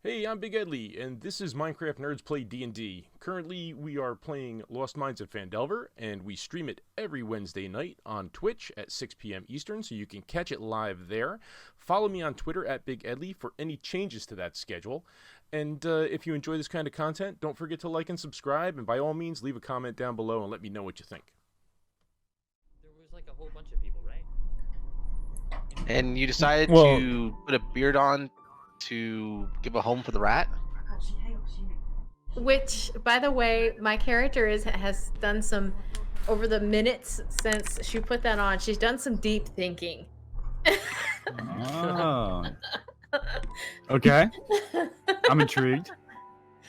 Hey, I'm bigedley, and this is Minecraft Nerds Play D&D. Currently, we are playing Lost Mines of Phandelver, and we stream it every Wednesday night on Twitch at 6 p.m. Eastern, so you can catch it live there. Follow me on Twitter at bigedley for any changes to that schedule. And if you enjoy this kind of content, don't forget to like and subscribe, and by all means, leave a comment down below and let me know what you think. There was like a whole bunch of people, right? And you decided to put a beard on to give a home for the rat? Which, by the way, my character has done some, over the minutes since she put that on, she's done some deep thinking. Oh. Okay. I'm intrigued.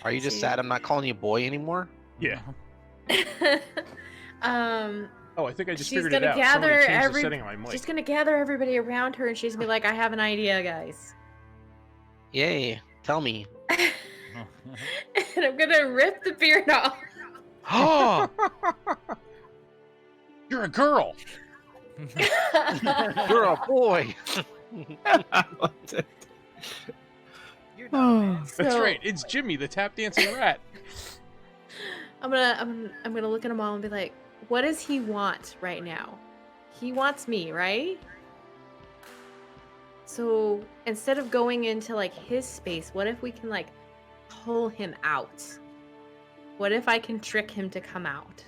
Are you just sad I'm not calling you boy anymore? Yeah. Oh, I think I just she's figured it gonna out. gather Somebody changed the setting on my mic. She's gonna gather everybody around her, and she's gonna be like, "I have an idea, guys." Yay! Tell me. And I'm gonna rip the beard off. Oh! You're a girl! You're a boy! That's right, it's Jimmy, the tap dancing rat. I'm gonna look at them all and be like, "What does he want right now? He wants me, right? So instead of going into like his space, what if we can like pull him out? What if I can trick him to come out?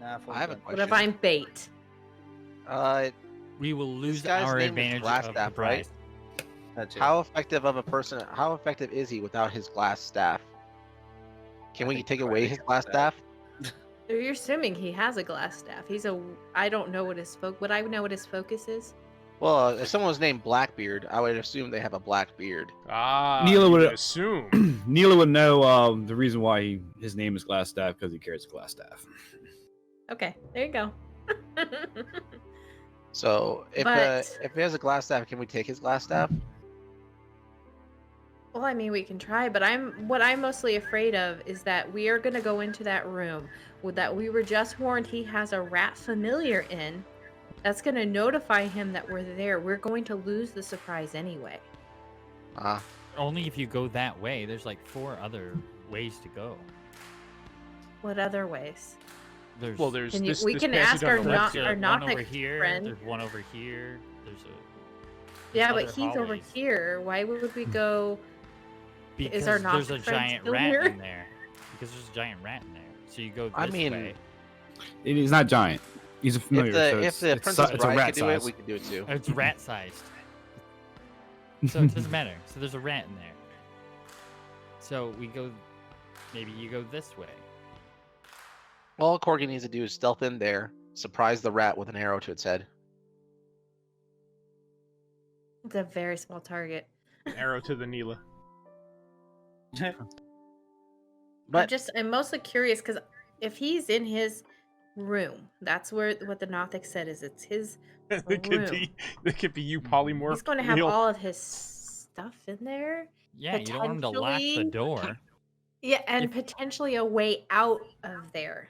I have a What question. if I'm bait?" We will lose guy's our name is advantage Glass of Staff, the right? prize. How effective is he without his glass staff? Can we take away his glass staff? So you're assuming he has a glass staff. I don't know what his would I know what his focus is? Well, if someone was named Blackbeard, I would assume they have a black beard. Ah, Neela you would- assume. Neela would know the reason why his name is Glass Staff, because he carries a glass staff. Okay, there you go. So But- if he has a glass staff, can we take his glass staff? Well, I mean, we can try, but what I'm mostly afraid of is that we are going to go into that room that we were just warned he has a rat familiar in. That's going to notify him that we're there. We're going to lose the surprise anyway. Ah, Only if you go that way. There's like 4 other ways to go. What other ways? There's Well, there's Can you- this we this can passage ask on our the not- left there's here. our not one over like here. friend. There's one over here. There's Yeah, but other he's over hallways. here. Why would we go? because our there's a Gnostic friend giant still rat here? in there. Because there's a giant rat in there. So you go this I mean, way. He's not giant. He's a familiar. if the Princess it's a Bride rat could do it, size. we could do it too. It's rat-sized. So it doesn't matter. So there's a rat in there. So we go. Maybe you go this way. All Corgi needs to do is stealth in there, surprise the rat with an arrow to its head. It's a very small target. Arrow to the Neela. But I'm mostly curious because if he's in his room, that's what the Nothic said is it's his That room. could be you polymorph. He's going to have Neil. all of his stuff in there. Yeah, you don't want him to lock the Potentially- door. Yeah, and potentially a way out of there.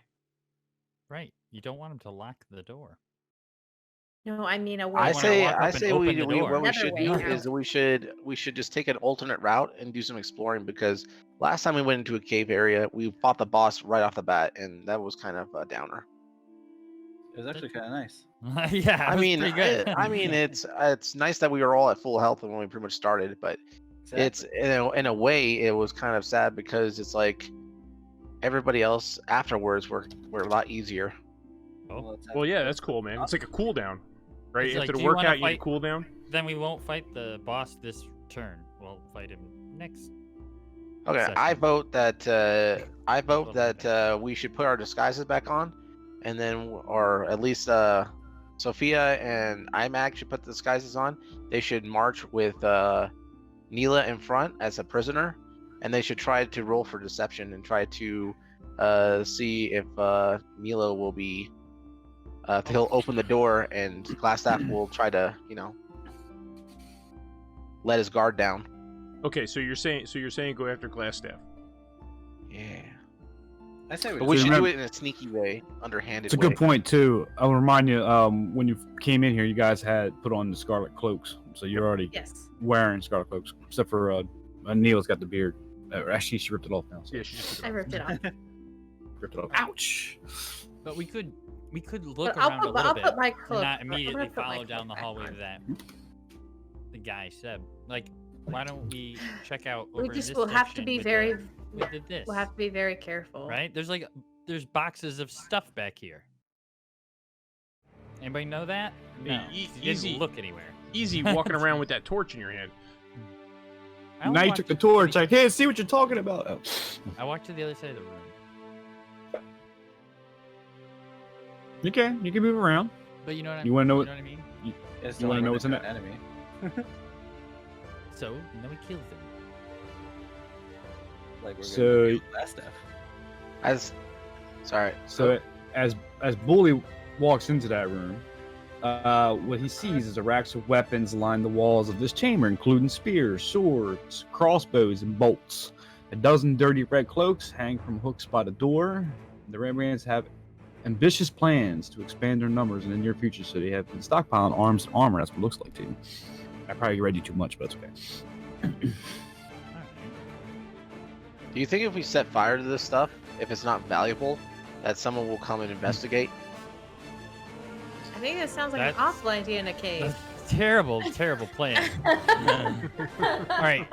Right. You don't want him to lock the door. No, I mean a way I out. wanna say, walk up I and say, open what the we door. Another should way do out. is we should just take an alternate route and do some exploring, because last time we went into a cave area, we fought the boss right off the bat, and that was kind of a downer. It was actually kind of nice. Yeah, I it was mean, pretty good. it's nice that we were all at full health when we pretty much started, but it's in a way it was kind of sad because it's like everybody else afterwards were a lot easier. Well, yeah, that's cool, man. It's like a cooldown, right? It's like, After do the you wanna workout, you fight- get cooldown. Then we won't fight the boss this turn. We'll fight him next. Okay, Session. I vote that we should put our disguises back on, and then, or at least Sophia and IMAG should put the disguises on. They should march with Neela in front as a prisoner, and they should try to roll for deception and try to see if Neela will be. He'll open the door, and Glassstaff will try to, let his guard down. Okay, so you're saying go after Glassstaff. Yeah. I say But we should do remember- it in a sneaky way, underhanded It's a way. good point too. I'll remind you, when you came in here, you guys had put on the scarlet cloaks, so you're already Yes. wearing scarlet cloaks, except for Neil's got the beard. Actually, she ripped it off now. So. Yeah, she just took I it off. ripped it off. Ripped it off. Ouch! But we could look But around a little I'll bit put my and cloak. not I'm gonna immediately put my follow down the cloak back hallway on. that the guy said. Like, why don't we check out over We in just this will have to section be with very. this, We'll have to be very careful. right? There's boxes of stuff back here. Anybody know that? Hey, No, you easy. didn't look anywhere. Easy walking around with that torch in your hand. I Now you walked took the to torch. I can't see what you're talking about. Oh. I walked to the other side of the room. You can move around. But you know what You wanna know what- I mean? It's You wanna not know run what's in into it? an enemy. So then we killed them. Like we're So- gonna do last stuff. Sorry. So as Bully walks into that room, what he sees is a racks of weapons line the walls of this chamber, including spears, swords, crossbows, and bolts. A dozen dirty red cloaks hang from hooks by the door. The Rembrandts have ambitious plans to expand their numbers in the near future, so they have been stockpiling arms and armor. That's what it looks like to you. I probably read you too much, but it's okay. Alright. Do you think if we set fire to this stuff, if it's not valuable, that someone will come and investigate? I think it sounds like That's- an awful idea in a cave. That's terrible plan. Alright.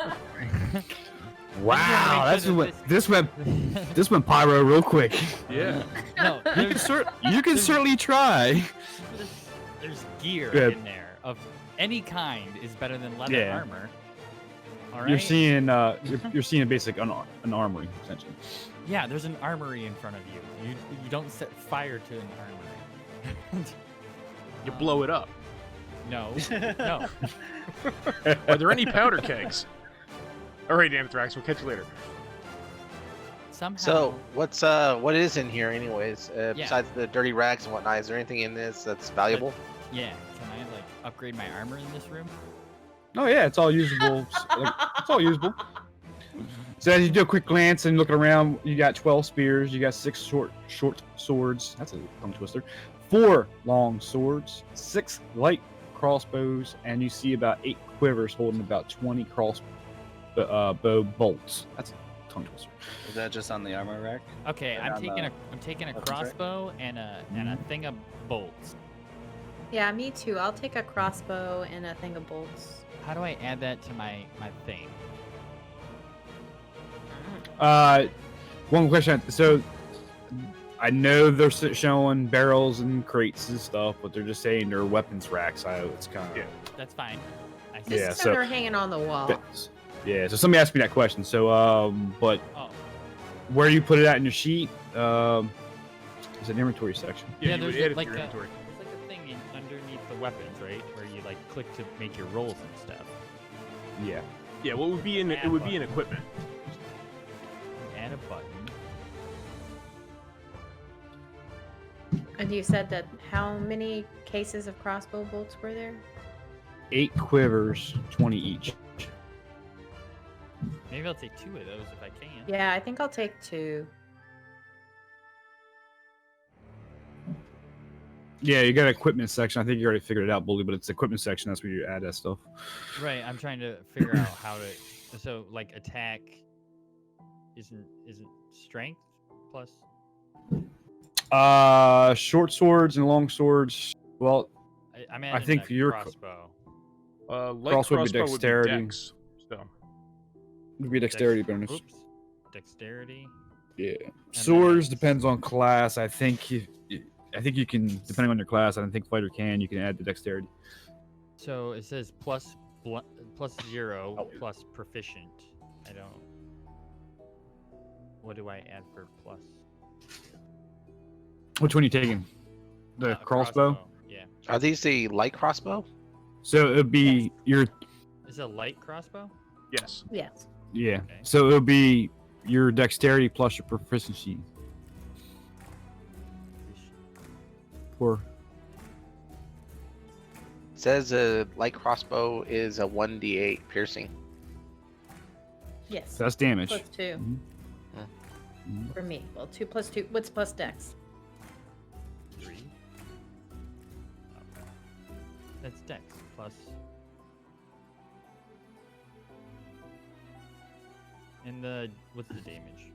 Wow, make sure that this went pyro real quick. Yeah. No, You can there's- certainly try. there's gear Yeah. in there of any kind is better than leather Yeah. armor. Alright? You're seeing you're seeing a basic an armory essentially. Yeah, there's an armory in front of you. You don't set fire to an armory. You blow it up. No. No. Are there any powder kegs? All right, Anthrax. We'll catch you later. Somehow So what is in here anyways? Yeah. Besides the dirty rags and whatnot, is there anything in this that's valuable? yeah, can I like upgrade my armor in this room? Oh yeah, it's all usable. It's all usable. So as you do a quick glance and looking around, you got 12 spears, you got 6 short swords. That's a tongue twister. 4 long swords, 6 light crossbows, and you see about 8 quivers holding about 20 bow bolts. That's a tongue twister. Is that just on the armor rack? Okay, And I'm on taking the I'm taking a weapons rack? crossbow and a thing of bolts. Yeah, me too. I'll take a crossbow and a thing of bolts. How do I add that to my thing? One question. So I know they're showing barrels and crates and stuff, but they're just saying they're weapons racks. So it's kind of Yeah. That's fine. I see. This Yeah, is so- they're hanging on the wall. yeah. So somebody asked me that question. So but Oh, where you put it at in your sheet, is an inventory section. Yeah, you would there's add it like to your a- inventory. there's like a thing underneath the weapons, right? Where you like click to make your rolls and stuff. Yeah. Yeah, what would be in it would be in equipment. Add a button. And you said that how many cases of crossbow bolts were there? 8 quivers, 20 each. Maybe I'll take 2 of those if I can. Yeah, I think I'll take 2. Yeah, you got an equipment section. I think you already figured it out, Bully, but it's the equipment section. That's where you add that stuff. Right, I'm trying to figure out how to. So like attack isn't strength plus. Short swords and long swords. Well, I'm adding think a your crossbow. Light Crossbow would be crossbow dexterity. dex. So would be a dexterity Dex- bonus. Oops. Dexterity. Yeah. then Swords I- depends on class. I think you can, depending on your class. I don't think fighter can. You can add the dexterity. So it says plus 0 plus proficient. I don't. What do I add for plus? Which one are you taking? The crossbow. Yeah. Are these the light crossbow? So it would be your Is it a light crossbow? yes. Yes. yeah. Okay. So it would be your dexterity plus your proficiency. Or It says a light crossbow is a 1d8 piercing. Yes. so that's damage. Plus 2 Mhm. Mhm. for me. Well, 2 plus 2. What's plus dex? 3. That's dex plus. And what's the damage?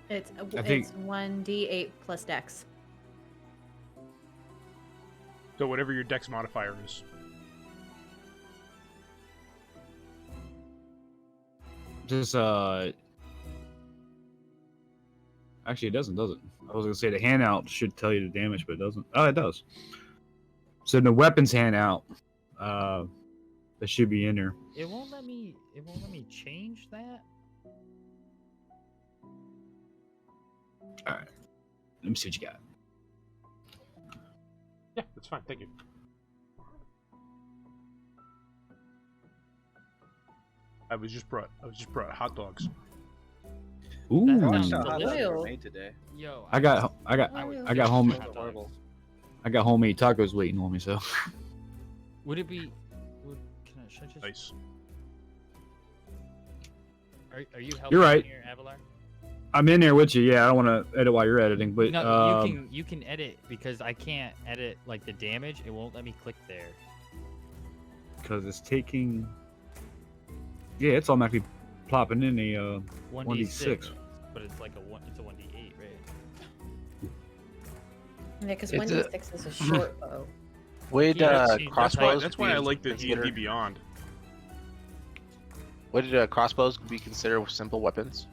It's I think- 1d8 plus dex. So whatever your dex modifier is. Just actually, it doesn't, does it? I was gonna say the handout should tell you the damage, but it doesn't. Oh, it does. So the weapons handout, that should be in there. It won't let me. It won't let me change that. All right, let me see what you got. Yeah, that's fine. Thank you. I was just brought hot dogs. Ooh, That Watch sounds how hot dogs delicious. were made today. Yo, I got would I got home- hot dogs. Horrible. I got homemade tacos waiting on me. So Would it be? Should I just? Nice. Are you helping You're right. here, Avalar? I'm in there with you. Yeah, I don't want to edit while you're editing, but No, you can edit because I can't edit like the damage. It won't let me click there. because it's taking. Yeah, it's automatically plopping in a 1d6, but it's like it's a 1d8, right? Yeah, because It's a- 1d6 is a short bow. Would Yeah, see, crossbows? That's why I like the considered- D&D Beyond. Would crossbows be considered simple weapons?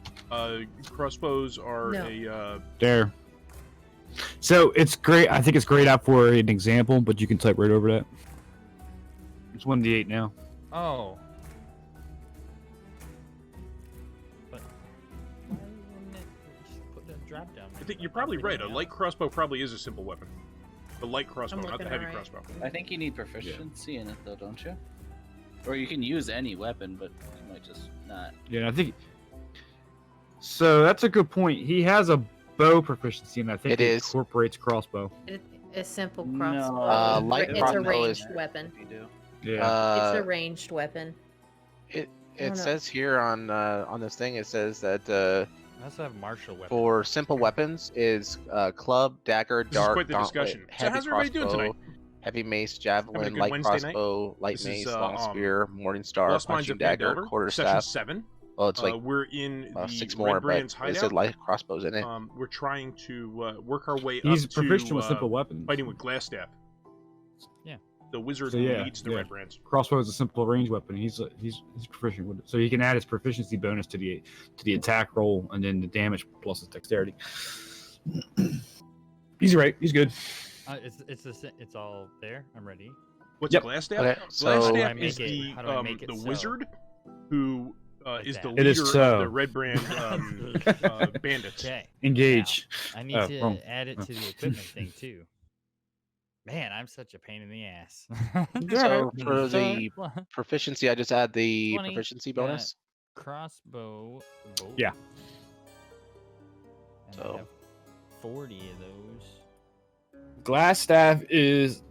Crossbows are No. a there. So it's great. I think it's great out for an example, but you can type right over that. It's 1d8 now. Oh. But why wouldn't it just put a drop down? I think you're probably right. A light crossbow probably is a simple weapon. The light crossbow, not the looking heavy alright. crossbow. I think you need proficiency in it though, don't you? Or you can use any weapon, but you might just not. Yeah, I think. So that's a good point. He has a bow proficiency, and I think It is. incorporates crossbow. A simple No. crossbow. Light it's a crossbow ranged is- weapon. If you do. Yeah. It's a ranged weapon. It know. says here on this thing. It says that I also have martial weapons. for simple weapons is club, dagger, This is dart, quite the gauntlet, discussion. So heavy how's everybody doing crossbow, tonight? heavy mace, Having a javelin, good light Wednesday night? crossbow, light This mace, is, long spear, morning star, Lost Mines punching of dagger, Phandelver, quarter session staff. 7. Oh, it's like We're in the 6 Red more, but Brand's it hideout. said light crossbows in it. We're trying to work our way He's up to proficient with simple weapons. fighting with glass staff. Yeah. The wizard So, who yeah, leads the yeah. Red Brands. Crossbow is a simple range weapon. He's proficient with it, so he can add his proficiency bonus to the attack roll, and then the damage plus his dexterity. He's right. He's good. It's all there. I'm ready. What's Yep. a glass staff? Okay, Glass so- staff How do I is make it- how do I make it the so? wizard who Like is the that. leader It is so. of the Red Brand bandits. Okay. Engage. I need Oh, to wrong. add it to the equipment thing too. Man, I'm such a pain in the ass. So for It's all the proficiency, I just add the 20, proficiency yeah. bonus. Crossbow bolt. Yeah. And So- I have 40 of those. Glass staff is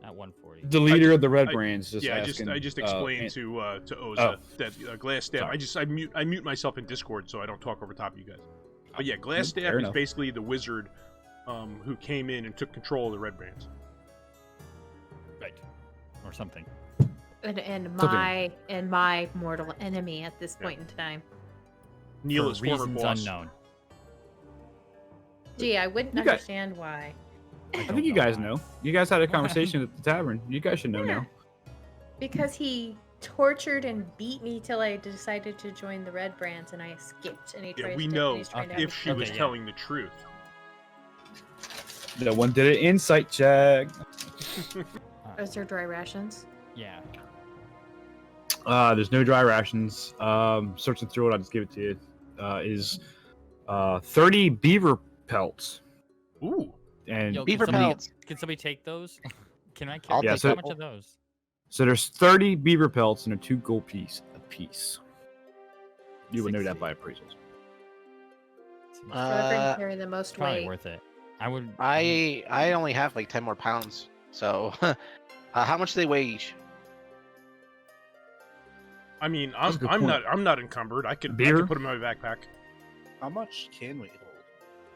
Not 140. the leader of the Red I- Brands. Just Yeah, asking, I just explained to Oza Oh. that glass staff. Sorry. I mute myself in Discord so I don't talk over top of you guys. But yeah, glass Fair staff is enough. basically the wizard who came in and took control of the Red Brands. Right. Or something. And Something. my mortal enemy at this Yeah. point in time. Neela's For former reasons boss. unknown. Gee, I wouldn't You got- understand why. I think you guys know. You guys had a conversation at the tavern. You guys should know Yeah. now. Because he tortured and beat me till I decided to join the Red Brands, and I escaped. And he Yeah, tries we to, know and he's trying to have if me she was Okay, yeah. telling the truth. No one did an insight check. Is there dry rations? Yeah. There's no dry rations. Searching through it, I'll just give it to you. Is 30 beaver pelts Ooh. and Yo, Beaver can somebody, pelts. Can somebody take those? Can I I'll carry Yeah, how so- much of those? so there's 30 beaver pelts and a 2 gold piece a piece. You would know that 60. by appraisals. Whoever Uh, can carry the most Probably weight. worth it. I would. I only have like 10 more pounds. So, how much do they weigh each? I mean, That's a good point. I'm not encumbered. I could Beer? put them in my backpack. How much can we hold?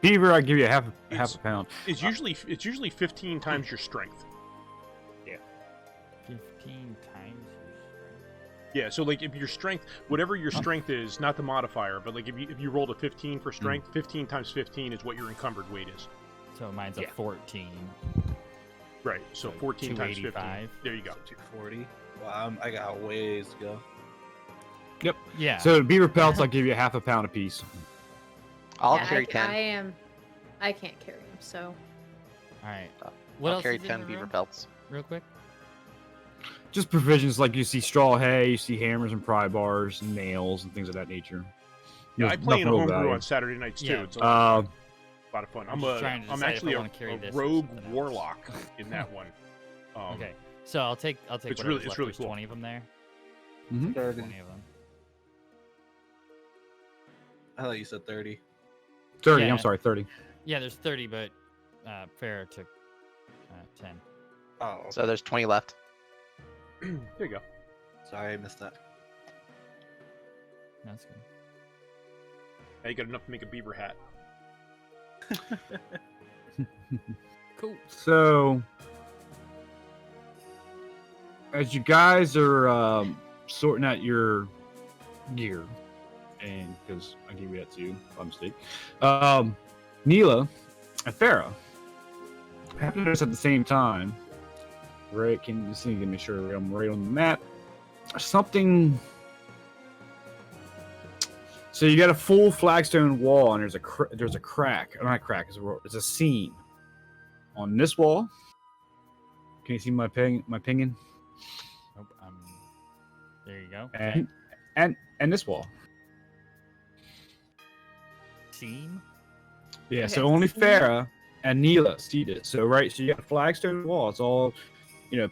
Beaver, I give you half It's- a pound. It's usually 15 times your strength. 15 times your strength. Yeah, so like if your strength, whatever your strength is, not the modifier, but like if you rolled a 15 for strength, 15 times 15 is what your encumbered weight is. So mine's a Yeah. 14. Right. So 14 times 15. 285. There you go. 240. Wow, I got ways to go. Yep. Yeah. So beaver pelts, I'll give you half a pound a piece. I'll Yeah, carry 10. I can't carry him, so All right. What I'll else carry is in 10 the beaver room? pelts. Real quick. Just provisions like you see straw hay, you see hammers and pry bars, and nails, and things of that nature. Yeah, There's I play in a nothing real homebrew value. on Saturday nights too. Yeah. It's a lot Uh, of fun. I'm just trying to I'm decide if actually I a wanna carry this or rogue something else. warlock in that one. Okay. So I'll take It's whatever's really- left. it's really There's cool. 20 of them there. 30. 20 of them. I thought you said 30. 30, Yeah. I'm sorry, 30. Yeah, there's 30, but Farrah took 10. Oh, So there's 20 left. There you go. sorry, I missed that. That's good. Now you got enough to make a beaver hat. Cool. So, as you guys are sorting out your gear, and because I gave you that too by mistake, Neela and Farah happen to notice at the same time. Right? Can you see? Give me sure I'm right on the map. Something. So you got a full flagstone wall, and there's a crack. Not a crack. It's a seam on this wall. Can you see my pinging? Nope. There you go. And this wall. Seam. Yeah. Okay. So only Farah and Neela see this. So right. So you got a flagstone wall. It's all,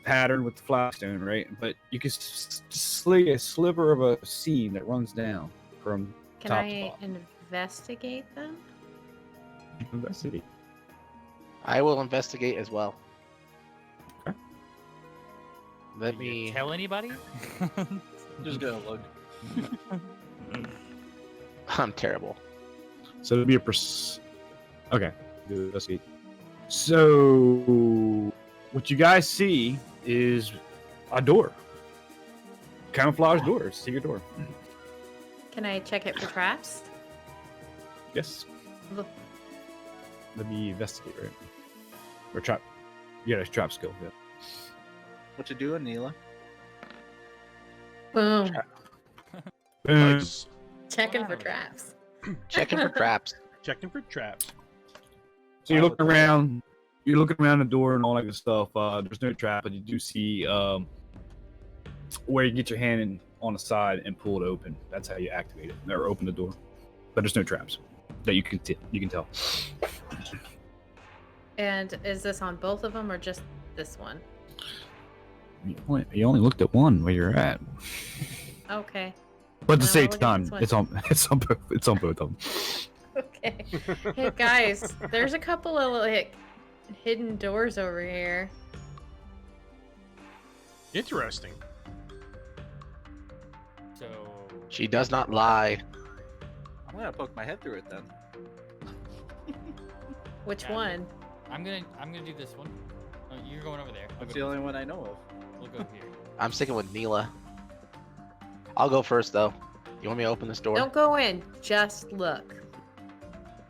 patterned with the flagstone, right? But you can see a sliver of a seam that runs down from can top to I bottom. investigate them? Investigate. I will investigate as well. Okay. Let Did you me. tell anybody? Just gonna look. I'm terrible. So it'll be okay. Do investigate. So what you guys see is a door. Camouflage door. It's a secret door. Can I check it for traps? Yes. Look. Let me investigate, right? Or trap. Yeah, there's trap skill. Yeah. What you doing, Neela? Boom. Nice. Checking for traps. Checking for traps. Checking for traps. So you look around. You're looking around the door and all that good stuff. There's no trap, but you do see where you get your hand on the side and pull it open. That's how you activate it or open the door. But there's no traps that you can tell. And is this on both of them or just this one? You only looked at one where you're at. Okay. But at the No, same look at time, this one. it's on both of them. Okay. Hey guys, there's a couple of like hidden doors over here. Interesting. So. She does not lie. I'm gonna poke my head through it then. Which Yeah, one? I'm gonna do this one. Oh, you're going over there. I'll That's go the only one I know of. We'll go here. I'm sticking with Neela. I'll go first though. You want me to open this door? Don't go in. Just look.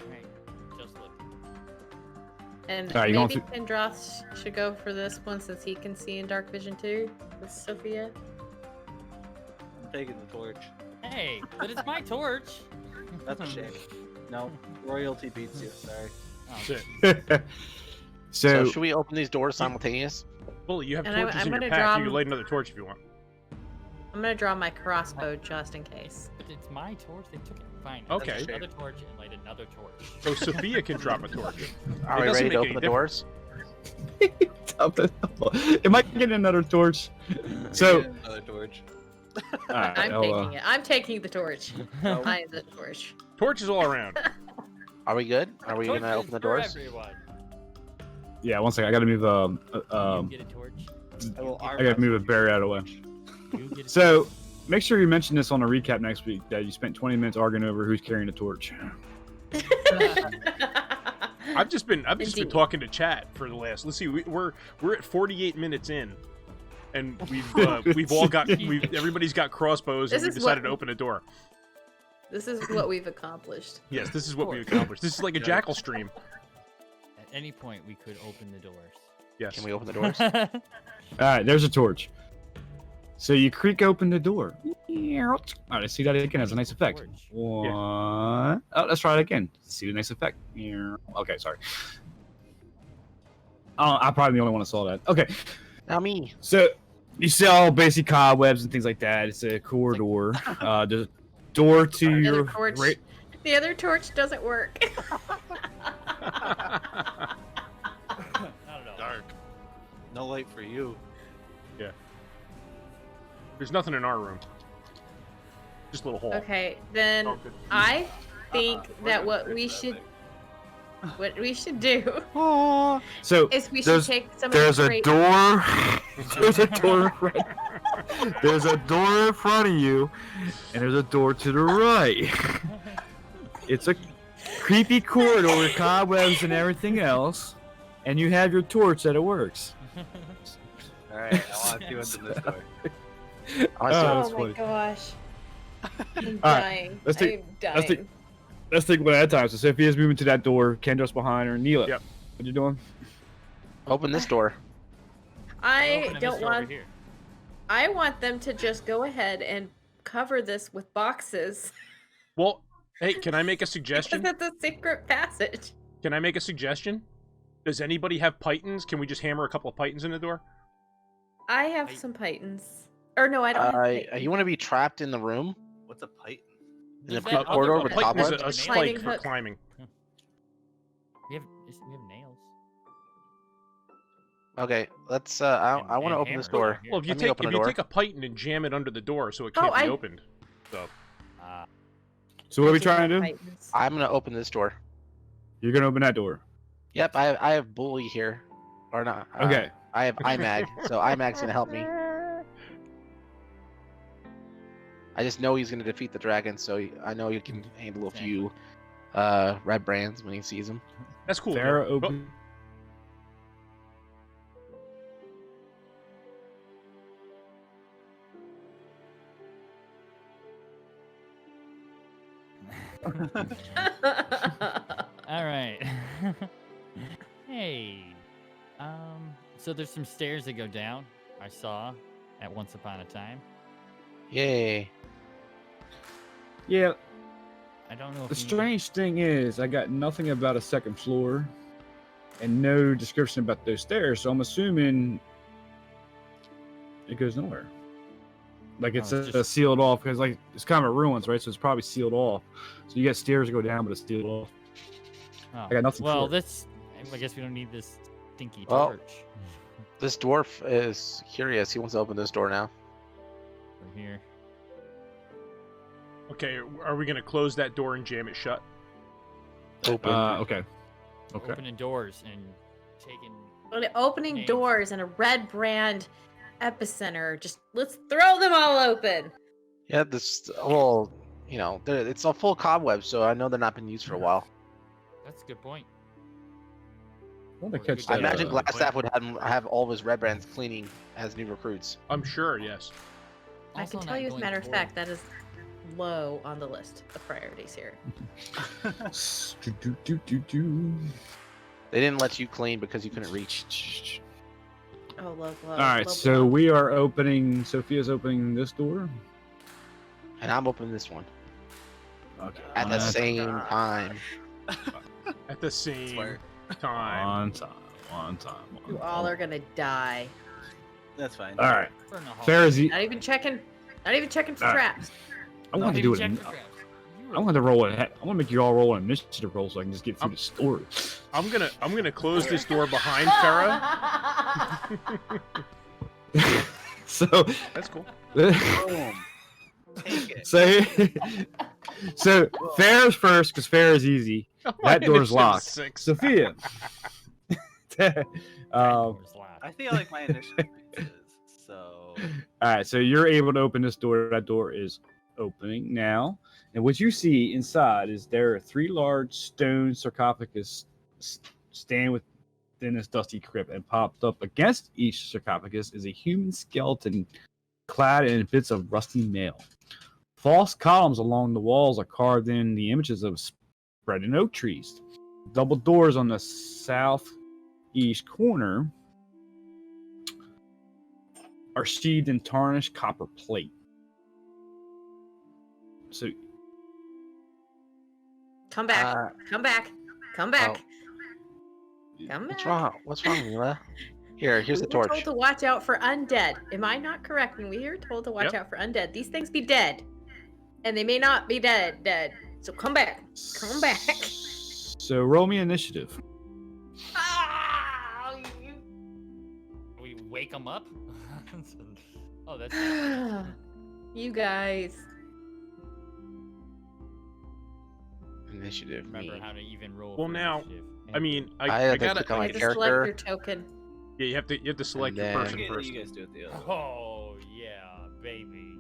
Alright. Just look. And Alright, you maybe going Kendroth should go for this one since he can see in dark vision too with Sophia. I'm taking the torch. Hey, but it's my torch. That's a shame. No, royalty beats you. Sorry. Oh, That's it. So So should we open these doors simultaneous? Bully, you have And torches I'm in your gonna pack. draw You can m- light another torch if you want. I'm gonna draw my crossbow just in case. but it's my torch. They took it. Fine. Okay. Light another torch and light another torch. So Sophia can drop a torch. Are we doesn't ready to make open any the doors? am I getting another torch? So Another torch. alright, I'm I'll, taking it. I'm taking the torch. No. I am the torch. Torches all around. Are we good? Are we gonna Torches open the for doors? everyone. yeah, one second. I gotta move You get a torch. I will I gotta move a barrier out of the way. You get a So make sure you mention this on a recap next week that you spent 20 minutes arguing over who's carrying the torch. I've just been Indeed. talking to chat for the last. Let's see, we're at 48 minutes in. and we've all got everybody's got crossbows, and This we is decided what- to open a door. This is what we've accomplished. Yes, this is what we've accomplished. This is like a jackal stream. At any point, we could open the doors. Yes. Can we open the doors? All right, there's a torch. So you creak open the door. All right, let's see that again. Has a nice effect. Torch. One. Oh, let's try it again. See the nice effect. Okay, sorry. Oh, I'm probably the only one that saw that. Okay, Not me. so you see all basic cobwebs and things like that. It's a corridor. There's a door to The your other torch. right. The other torch doesn't work. I don't know. Dark. No light for you. There's nothing in our room. Just a little hole. Okay, then Oh, good. I think We're that gonna what fix we that should thing. what we should do So is we should There's- take some there's of a the door. There's a door. There's a door in front of you, and there's a door to the right. It's a creepy corridor with cobwebs and everything else, and you have your torch that it works. Alright, I want to see what's in this door. I Oh, saw- that's Oh my funny. gosh. I'm All right, dying. let's take- I'm dying. let's take- Let's take one at a time. So Sophia's moving to that door. Kendra's behind her. Neela, Yep. what you doing? Open this door. I Open this don't door over want. here. I want them to just go ahead and cover this with boxes. Well, hey, can I make a Because suggestion? it's a secret passage. Can I make a suggestion? Does anybody have pythons? Can we just hammer a couple of pythons in the door? I have some pythons. Or no, I don't have pythons. You want to be trapped in the room? What's a python? In the Does that- corridor I'll with go Python is cobwebs? a Nails? spike Climbing for hook. climbing. We have nails. Okay, let's. I And- want to and open this hammers door. over here. Well, if you Let me open the door. take a python and jam it under the door so it Oh, can't be I- opened. So So what are we I do trying to have do? pythons. I'm gonna open this door. You're gonna open that door. Yep, I have bully here, or not? Okay. I have IMAG, so IMAG's gonna help me. I just know he's gonna defeat the dragon, so I know he can handle a few red brands when he sees them. that's cool. Farrah yeah. Oh, open. All right. Hey. So there's some stairs that go down. I saw at Once Upon a Time. Yay! Yeah. I don't know if The you- strange thing is, I got nothing about a second floor, and no description about those stairs. So I'm assuming it goes nowhere. Like it's Oh, it's just- sealed off because like it's kind of ruins, right? So it's probably sealed off. So you got stairs to go down, but it's sealed off. Oh, I got nothing Well, for it. this. I guess we don't need this stinky Well- torch. This dwarf is curious. He wants to open this door now. We're here. Okay, are we gonna close that door and jam it shut? Open. Okay. Okay. Opening doors and taking. Well, opening Names. doors in a red brand epicenter. Just let's throw them all open. Yeah, this. Well, you know, it's all full of cobwebs, so I know they're not been used for a while. That's a good point. I want to Well, catch I that. imagine Glass- Glassstaff would have all of his red brands cleaning as new recruits. I'm sure, yes. I Also can not tell you as a going matter of toward- fact that is low on the list of priorities here. They didn't let you clean because you couldn't reach. Oh, low, low. All right, low so blow. we are opening. Sophia's opening this door. And I'm opening this one Okay. at the on same time. At the same Swear. time. One time. One time. You all are gonna die. That's fine. All right. Burn the hall. Farrah's. Not even checking. Not even checking for All right. traps. I Don't want to do even it. check the traps. You I were- want to roll it. I want to make you all roll an initiative roll so I can just get through I'm- the story. I'm gonna close this door behind Farrah. So, That's cool. Boom. Take it. so Farrah's first because Farrah's easy. My That door's initiative is locked. 6. Sophia. That all door's locked. I feel like my initiative is so. right, so you're able to open this door. That door is opening now, and what you see inside is there are 3 large stone sarcophagus stand within this dusty crypt, and popped up against each sarcophagus is a human skeleton clad in bits of rusty mail. False columns along the walls are carved in the images of spreading oak trees. Double doors on the southeast corner are sheathed in tarnished copper plate. So, Come back. Come back. Come back. Oh. Come back. What's wrong? What's wrong, Mila? Here's the We were torch. told to watch out for undead. Am I not correct? When we were told to watch Yep. out for undead, these things be dead, and they may not be dead. So come back. Come back. So roll me initiative. Ah, We wake them up. Oh, that's. you guys. Initiative. Remember me. how to even roll. Well, for now, initiative. I mean, I I had to gotta. click on my You have to select character. your token. Yeah, you have to select your And then- person You first. guys do it the other way. Oh yeah, baby.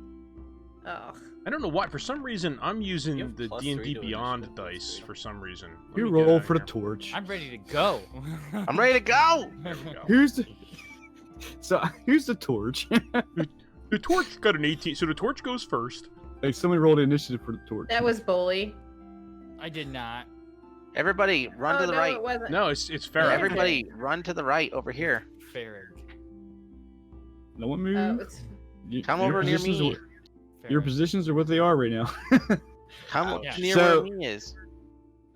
Oh, I don't know why. For some reason, I'm You using have the +3 D&D to Beyond initiative, that's dice good. for some reason. Let You me get roll out for the here. torch. I'm ready to go. I'm ready to go. There we go. Here's the torch. The torch got an 18, so the torch goes first. Hey, somebody rolled initiative for the torch. that was bully. I did not. Everybody, run to the no, right. It wasn't. No, it's Farrah. Yeah. Everybody, run to the right over here. Farrag. No one Oh, move. it's Come Your over near positions me. Your Farrag. positions are what they are right now. Come Yeah. near So- where me is.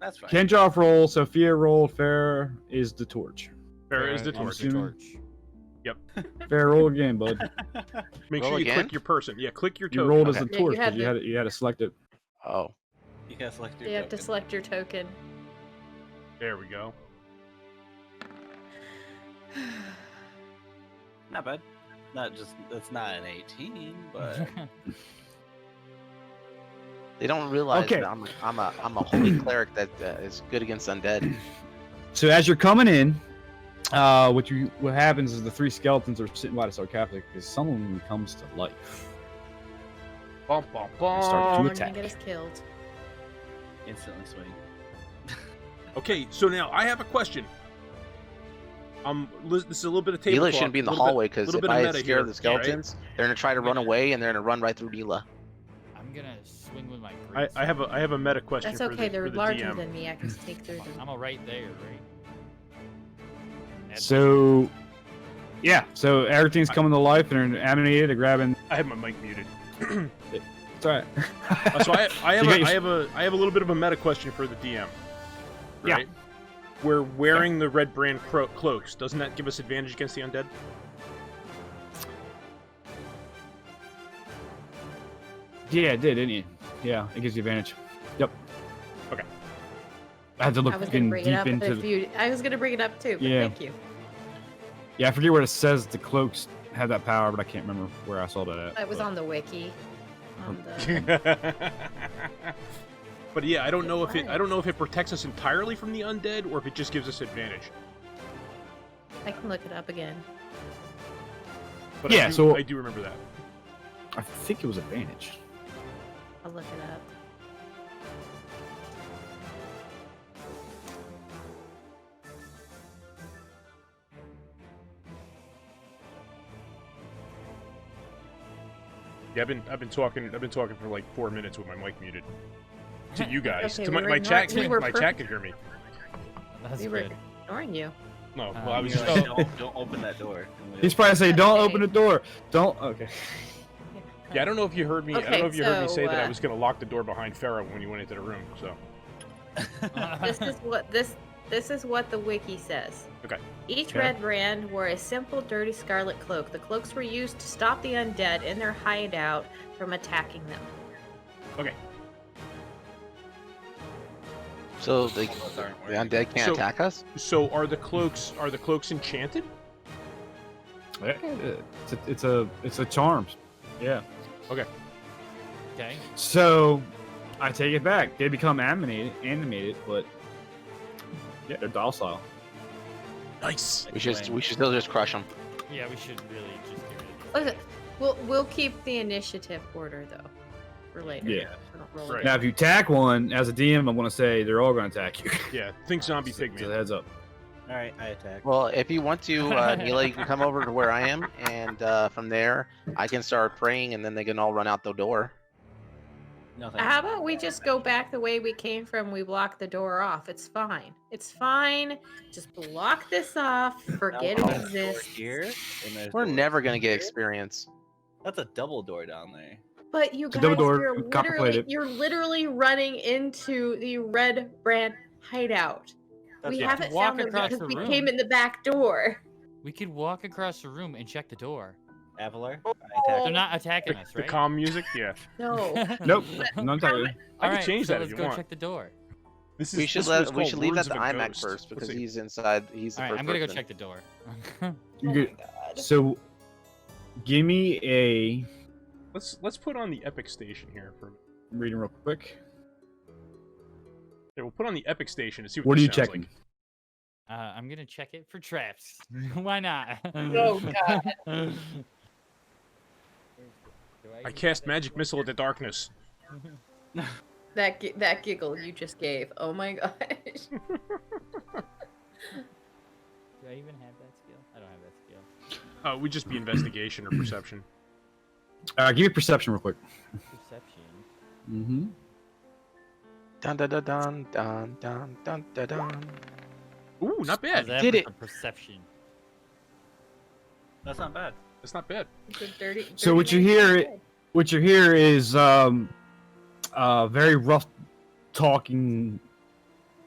That's fine. Kendroff roll, Sophia roll, Farrah is the torch. Farrah is the I'm torch. assuming- Yep. Farrah, roll again, bud. Make Roll sure you again? click your person. Yeah, click your You token. rolled as Okay. the Yeah, you torch had because the- you had to select it. Oh. You gotta select your You have to token. select your token. There we go. Not bad. That's not an 18, but They don't realize Okay. that I'm a holy cleric that is good against undead. So as you're coming in, what happens is the three skeletons are sitting by the sarcophagus because some of them comes to life. Bum, bum, Start to We're bum. gonna attack. get us killed. instantly swing. Okay, so now I have a question. This is a little bit of table Neela talk, shouldn't be in the little bit- hallway because little if bit of I meta scare here, the skeletons, they're gonna try to run away and they're gonna run right through Neela. I'm gonna swing with my right? great I have a meta question That's for okay. the, They're for the larger DM. than me. I can sneak through them. I'm right there, right? That's- So, yeah. So everything's coming to life and they're animated. They're grabbing. I have my mic muted. It's all right. So I You got your- have a little bit of a meta question for the DM. Yeah. Right? We're wearing the red brand cloaks. Doesn't that give us advantage against the undead? Yeah, it did, didn't you? Yeah, it gives you advantage. Yep. Okay. I had to look I was gonna in bring it deep up into. if you. I was gonna bring it up too. But Yeah. Thank you. Yeah, I forget where it says the cloaks have that power, but I can't remember where I saw that at. It was but- on the wiki. On the... But yeah, I don't know if it protects us entirely from the undead or if it just gives us advantage. I can look it up again. But Yeah, so- I do remember that. I think it was advantage. I'll look it up. Yeah, I've been talking for like 4 minutes with my mic muted. To you guys, Okay, to we my were chat, we were my chat can hear me. That's We were good. ignoring you. No, well, I was You're just. like, don't open that door. He's probably saying, "Don't Okay. open the door. Don't." Okay. Yeah, I don't know if you heard me. I don't Okay, know if you heard me so, say that I uh, was going to lock the door behind Farrah when you went into the room. So This is what the wiki says. Okay. Each Okay. red brand wore a simple, dirty scarlet cloak. The cloaks were used to stop the undead in their hideout from attacking them. okay, So the undead can't So- attack us? so are the cloaks enchanted? Yeah, it's a charm. Yeah. Okay. So, I take it back. They become animated, but yeah, they're docile. Nice. We should still just crush them. Yeah, we should really just get rid of Okay. We'll keep the initiative order though for later. Yeah. We don't roll Right. it. Now, if you attack one as a DM, I want to say they're all going to attack you. Yeah, think zombie Just a pygmy. heads up. All right, I attack. Well, if you want to, Neela, you can come over to where I am, and from there, I can start praying, and then they can all run out the door. No thanks. How about we just go back the way we came from? We block the door off. It's fine. It's fine. Just block this off. Forget Now it there's a door exists. here, and there's We're doors never gonna get here. experience. That's a double door down there. But you It's a guys, double door, you're copperplate it. literally running into the Red Brand hideout. That's We fine. haven't Walk found them across because the we room. came in the back door. We could walk across the room and check the door. Avalar, Oh. I attack. They're not attacking us, The right? calm music, yeah. No. Nope. Not that way. I All can right, change so that let's if you go want. check the door. This We should this was we called should leave that Runes to of a IMAC Ghost. first because Let's see. he's inside. He's the All right, first I'm gonna go person. check the door. You Oh good? my god. So, give me a Let's put on the epic station here for. reading real quick. Yeah, we'll put on the epic station to see What are this you sounds checking? like. I'm gonna check it for traps. Why not? Oh god. I cast magic missile into darkness. That giggle you just gave. Oh my gosh. Do I even have that skill? I don't have that skill. Would just be investigation or perception. Give me perception real quick. Perception. Mm-hmm. Dun dun dun dun dun dun dun dun dun. Ooh, not How's bad. that Did for it. some Perception. That's not bad. That's not bad. It's a dirty, So what you dirty hear man's it- What you hear is very rough talking.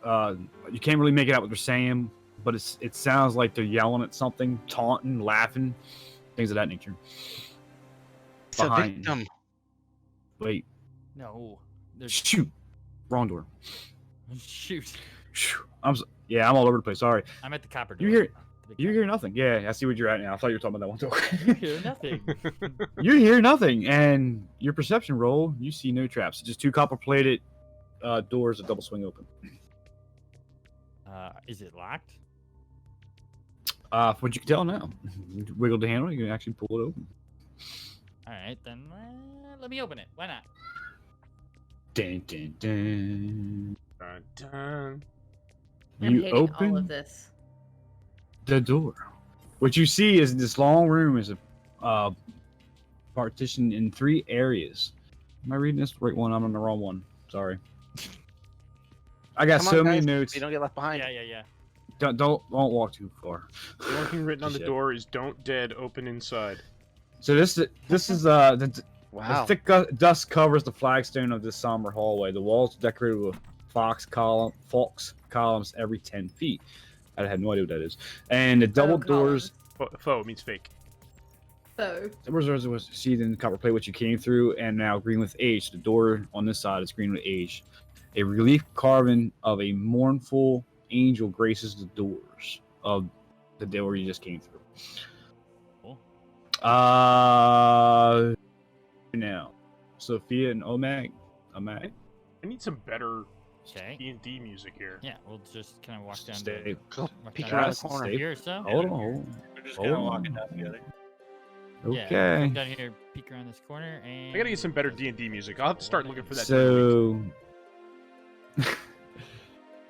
You can't really make it out what they're saying, but it sounds like they're yelling at something, taunting, laughing, things of that nature. It's a Behind. victim. Wait, No. There's... shoot, wrong door. Shoot. Phew. Yeah, I'm all over the place. Sorry, I'm at the copper door. You hear- The big you copper hear nothing. Yeah, I see what you're at now. I thought you were talking about that one door. door. You hear nothing. You hear nothing, and your perception roll, you see no traps. Just two copper-plated doors that double swing open. Is it locked? From what you can tell now, you wiggle the handle, you can actually pull it open. All right, then let me open it. Why not? Dun, dun, dun. Dun, dun. I'm You hating all open of this. the door. What you see is this long room is a partition in 3 areas. Am I reading this the right one? I'm on the wrong one. Sorry. I got Come so on, many guys, notes. so you don't get left behind. Yeah. Don't walk too far. The only thing written on the Shit. door is "Don't dead, open inside." So this is the Wow. thick dust covers the flagstone of this somber hallway. The walls are decorated with fox columns every 10 feet. I have no idea what that is. And the double doors. Foe means fake. So Was seethed in copper plate, which you came through, and now green with age. The door on this side is green with age. A relief carving of a mournful angel graces the doors of the door you just came through. Cool. Now, Sophia and Omag. I need some better Okay. D&D music here. Yeah, we'll just kind of walk down. Stay. Go walk peek down around Yes, the corner. stay- here, so. Hold on. We're just kind of Hold walking on. down together. Yeah, Okay. come down here, peek around this corner, and I gotta get some better D&D music. I'll have to start looking for that. So,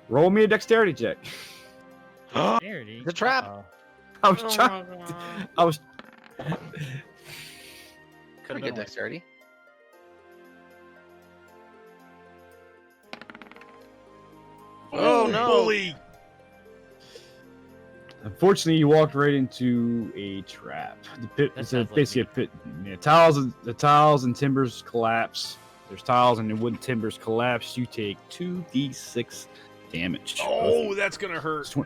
roll me a dexterity check. Dexterity. The trap. Uh-oh. I was Oh trying. my God. I was. Could Pretty good dexterity. Oh, no. Bully! Unfortunately, you walked right into a trap. The pit. That It's sounds like basically a pit. Yeah, the tiles and timbers collapse. There's tiles and the wooden timbers collapse. You take 2d6 damage. Oh, that's gonna hurt. It's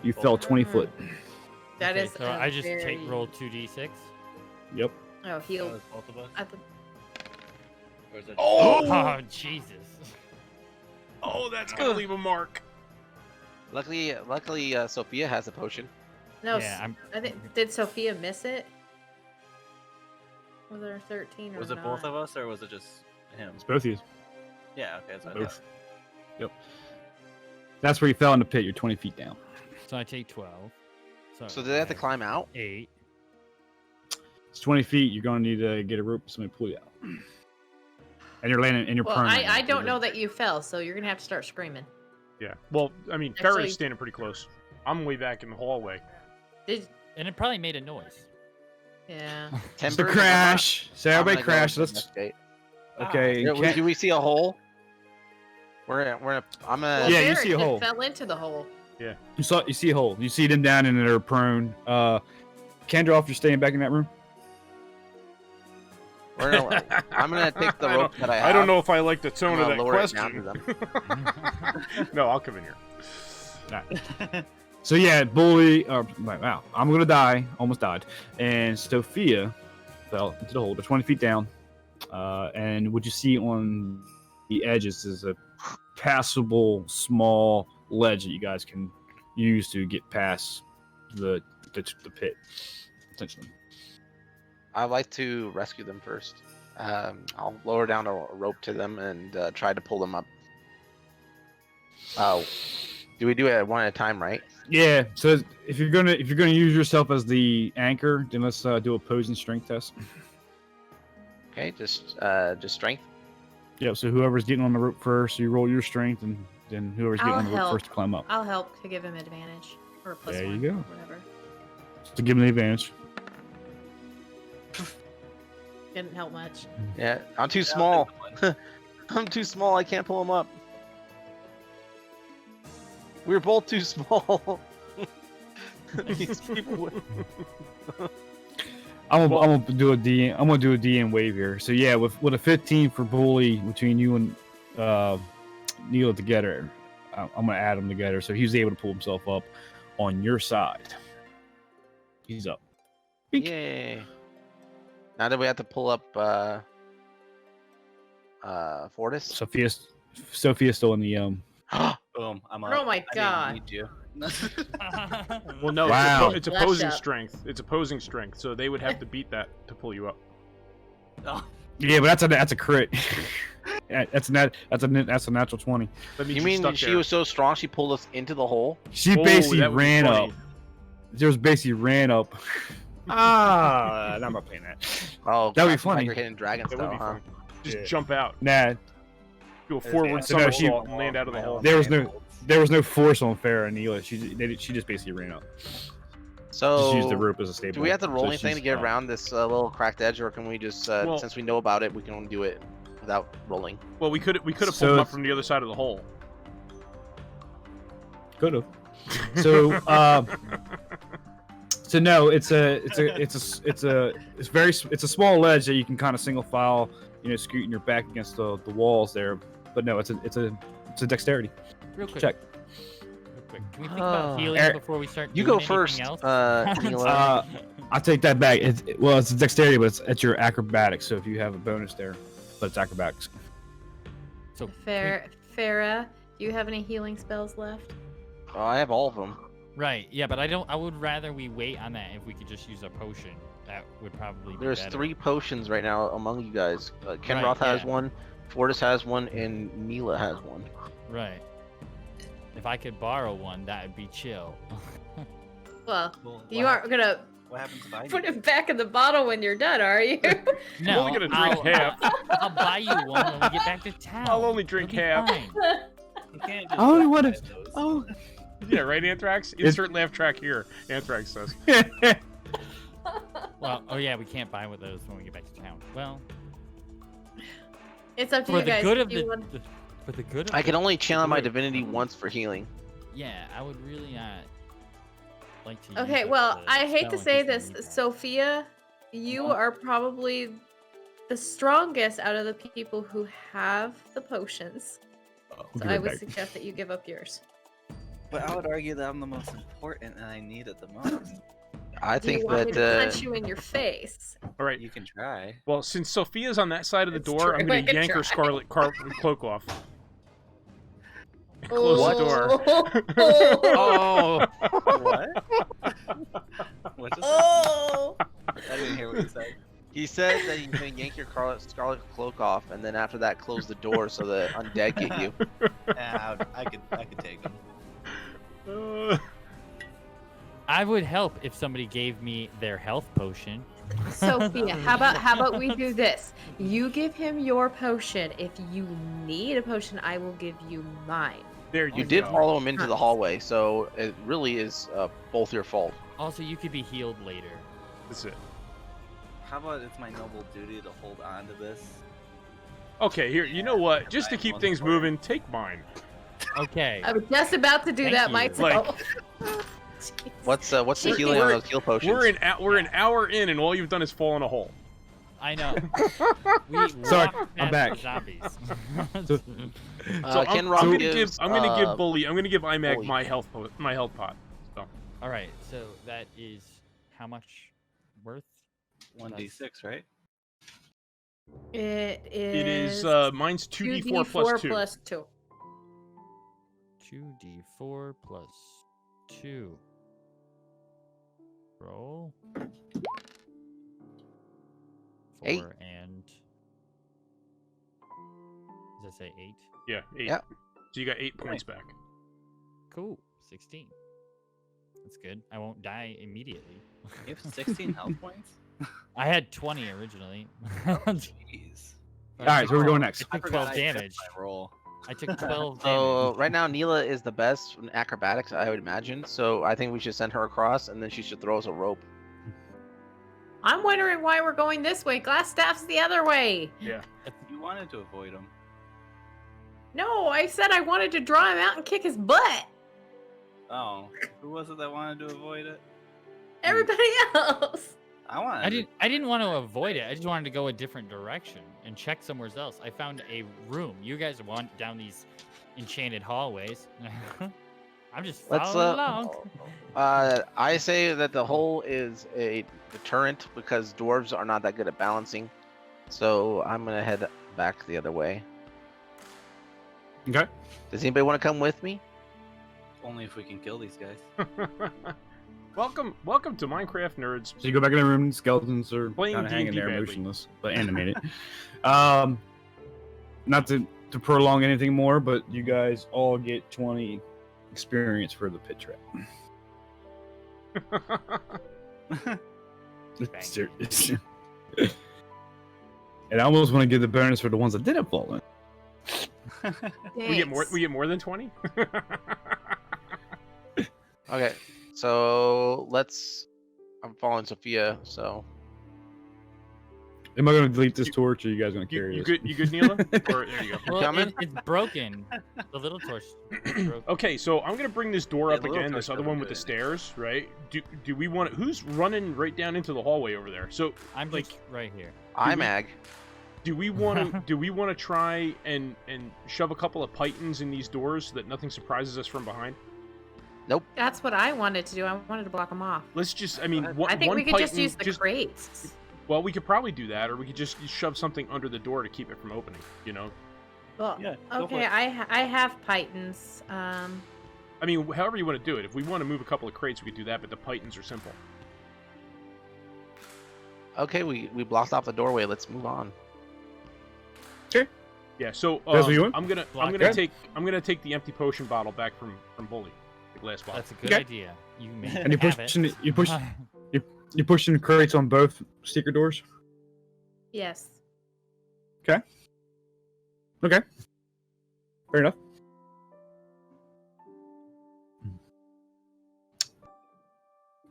you fell 20 foot. That Okay, is. so a I just very... roll 2d6. Yep. Oh, Oh, heal. it's both of us? At the... Or is it Oh! Oh, Jesus. Oh, that's gonna leave a mark. Luckily, Sophia has a potion. No, Yeah, I'm. I think did Sophia miss it? Was there 13 or Was it not? both of us or was it just him? It's both of you. Yeah, okay. So Both. Yep. That's where you fell in the pit. You're 20 feet down. So I take 12. So do they have to climb out? 8. It's 20 feet. You're going to need to get a rope. Somebody pull you out. And you're landing. And you're Well, prone. I don't know that you fell, so you're gonna have to start screaming. Yeah. Well, I mean, Actually- Farrah's standing pretty close. I'm way back in the hallway. And it probably made a noise. Yeah. It's the crash. So everybody crash. Let's. investigate. Okay. Do we see a hole? I'm Well, gonna. Yeah, you Barrett see a just hole. fell into the hole. You see a hole. You see them down and they're prone. Kendra, if you're staying back in that room. I'm gonna take the rope that I have. I don't know if I like the tone of I'm that gonna lower it down to question. them. No, I'll come in here. So yeah, Bully. Wow, I'm gonna die. Almost died. And Sophia fell into the hole. They're 20 feet down. And what you see on the edges is a passable small ledge that you guys can use to get past the pit. Essentially. I'd like to rescue them first. I'll lower down a rope to them and try to pull them up. Do we do it one at a time, right? Yeah. So if you're gonna use yourself as the anchor, then let's do a opposing strength test. Okay, just strength. Yeah. So whoever's getting on the rope first, you roll your strength, and then whoever's getting I'll on the rope help. first to climb up. I'll help to give him advantage. Or a plus There you one, go. whatever. To give them the advantage. Didn't help much. Yeah, I'm too small. I'm too small. I can't pull them up. We're both too small. These people. I'm gonna do a DM wave here. So yeah, with a 15 for Bully between you and Neil together, I'm gonna add them together. So he's able to pull himself up on your side. He's up. Yay! Now that we have to pull up Fortis. Sophia's still in the Boom. I'm up. Oh my I didn't God. need you. Well, no, Wow. it's Left opposing up. strength. It's opposing strength, so they would have to beat that to pull you up. Oh, Yeah, but that's a crit. Yeah, that's a natural 20. That means You you're mean stuck she there. was so strong she pulled us into the hole? She Oh, basically that would be ran funny. up. Just basically ran up. I'm not playing that. Oh, That'd be crap, funny. Like you're hitting dragon That would style, be huh? fun. Just Yeah. jump out, Nah, do a forward So no, she- somersault, and land out of the hole. there was no force on Farah and Neela. She just basically ran up. So Just used the rope as a staple. do we have to roll So anything to she's get up. around this little cracked edge, or can we just, Well- since we know about it, we can do it without rolling? Well, we could have pulled So them up it's- from the other side of the hole. Could have. So, so no, it's a small ledge that you can kind of single file, scooting your back against the walls there. But no, it's a dexterity. Real quick. Check. Real quick. Can we think about healing Eric, before we start You doing go anything first, else? Neela. I take that back. It's a dexterity, but it's your acrobatics. So if you have a bonus there, but it's acrobatics. So Farah, do you have any healing spells left? Oh, I have all of them. right, yeah, but I would rather we wait on that if we could just use a potion. That would probably be There's better. 3 potions right now among you guys. Ken Right, Roth has yeah. one, Fortis has one, and Neela has one. Right. If I could borrow one, that would be chill. Well, well, you what aren't gonna What happens if I put need it back in the bottle when you're done, are you? No, only gonna drink half. I'll buy you one when we get back to town. I'll only drink It'll be half. fine. You can't just I only buy wanna- those. Oh. Yeah, right, Anthrax? Insert laugh track here. Anthrax says. Well, oh yeah, we can't buy with those when we get back to town. Well, It's up to for you the guys. good if of you the, want- for the good of I the can only channel my group. divinity once for healing. Yeah, I would really not like to. Okay, use well, the I hate to spell in say case we this, need that. Sophia, you are probably the strongest out of the people who have the potions. We'll So give I it would back. suggest that you give up yours. But I would argue that I'm the most important and I need it the most. I Do you think want me to that punch you in your face? All right. You can try. Well, since Sophia's on that side of the It's door, I'm true, going I to can yank her try. scarlet cloak off. Close the door. Oh. What? What just Oh. I didn't hear what you said. he said that you can yank your scarlet cloak off, and then after that, close the door so the undead get you. Yeah, I could take them. I would help if somebody gave me their health potion. Sophia, how about we do this? You give him your potion. If you need a potion, I will give you mine. There You you did go. follow him into the hallway, so it really is both your fault. Also, you could be healed later. That's it. How about it's my noble duty to hold on to this? Okay, here. You know what? Just to keep things moving, take mine. Okay. I was just about to do Thank that you. myself. What's the We're- healing on we're- those heal potions? We're an hour in, and all you've done is fall in a hole. I know. Sorry, walked I'm past back. the Zombies. So Ken I'm Rock gonna gives, I'm gonna give Bully. I'm gonna give IMAG Bully. my health pot. So All right, so that is how much worth? 1d6, right? It it is. is Mine's 2d4 plus 2. plus 2. 2d4 plus 2. Roll. 4 8. and. Does that say 8? Yeah, 8. Yep. So you got 8 points back. Cool. 16. That's good. I won't die immediately. You have 16 health points? I had 20 originally. Jeez. All right, so we're going next. I took 12 damage. My roll. I took 12 So damage. right now, Neela is the best in acrobatics, I would imagine. So I think we should send her across, and then she should throw us a rope. I'm wondering why we're going this way. Glass staff's the other way. Yeah. You wanted to avoid him. No, I said I wanted to draw him out and kick his butt. Oh, who was it that wanted to avoid it? Everybody else. I wanted. I didn't want to avoid it. I just wanted to go a different direction and check somewhere else. I found a room. You guys want down these enchanted hallways. I'm just Let's following along. I say that the hole is a deterrent because dwarves are not that good at balancing. So I'm gonna head back the other way. Okay. Does anybody want to come with me? Only if we can kill these guys. welcome to Minecraft Nerds. So you go back in the room. Skeletons are Playing kind of hanging D&D there, badly. motionless, but animated. Not to prolong anything more, but you guys all get 20 experience for the pit trap. Serious. And I almost want to give the bonus for the ones that didn't fall in. We get more than 20. Okay, so I'm following Sophia, so Am I going to delete this torch, or are you guys going to carry you this? good, Neela? Or, there you go. Well, coming? it's broken. The little torch is broken. Okay, so I'm gonna bring this door Yeah, up the little again. This torch other doesn't one do with the anything. stairs, right? Do we want? Who's running right down into the hallway over there? So I'm like, just right here. IMAG. do we want to try and shove a couple of pythons in these doors so that nothing surprises us from behind? That's what I wanted to do. I wanted to block him off. Let's just. I mean, I think one we could just python use the crates. Well, we could probably do that, or we could just shove something under the door to keep it from opening. You know. Well, Yeah, go for okay, it. I have pythons. I mean, however you want to do it. If we want to move a couple of crates, we could do that. But the pythons are simple. Okay, we blocked off the doorway. Let's move on. Yeah. So That's what you want? I'm gonna Okay. take the empty potion bottle back from Bully, the glass bottle. That's a good Okay. idea. You may And you have pushing it. you pushing crates on both secret doors? Yes. Okay. Fair enough.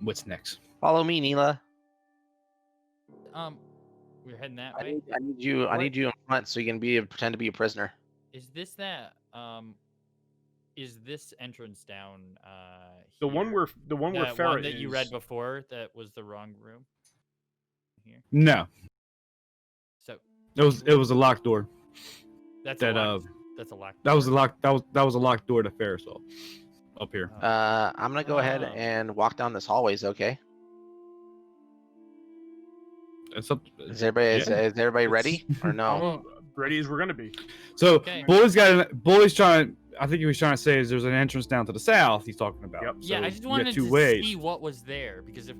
What's next? Follow me, Neela. We're heading that I way. need you. I need you in front so you can pretend to be a prisoner. Is this that? Is this entrance down? The one here? where That Farrah one that you read is- before that was the wrong room. Here. No, So it was a locked door. that's That a lock. That's a lock. that was a lock that was a locked door to Ferris saw up here. I'm gonna go ahead Oh. and walk down this hallways. Okay. It's up. Is everybody ready or no? ready as we're gonna be. So Okay. Bully's trying. I think he was trying to say is there's an entrance down to the south. He's talking about. Yep. Yeah, So I just you got wanted two to ways. see what was there because if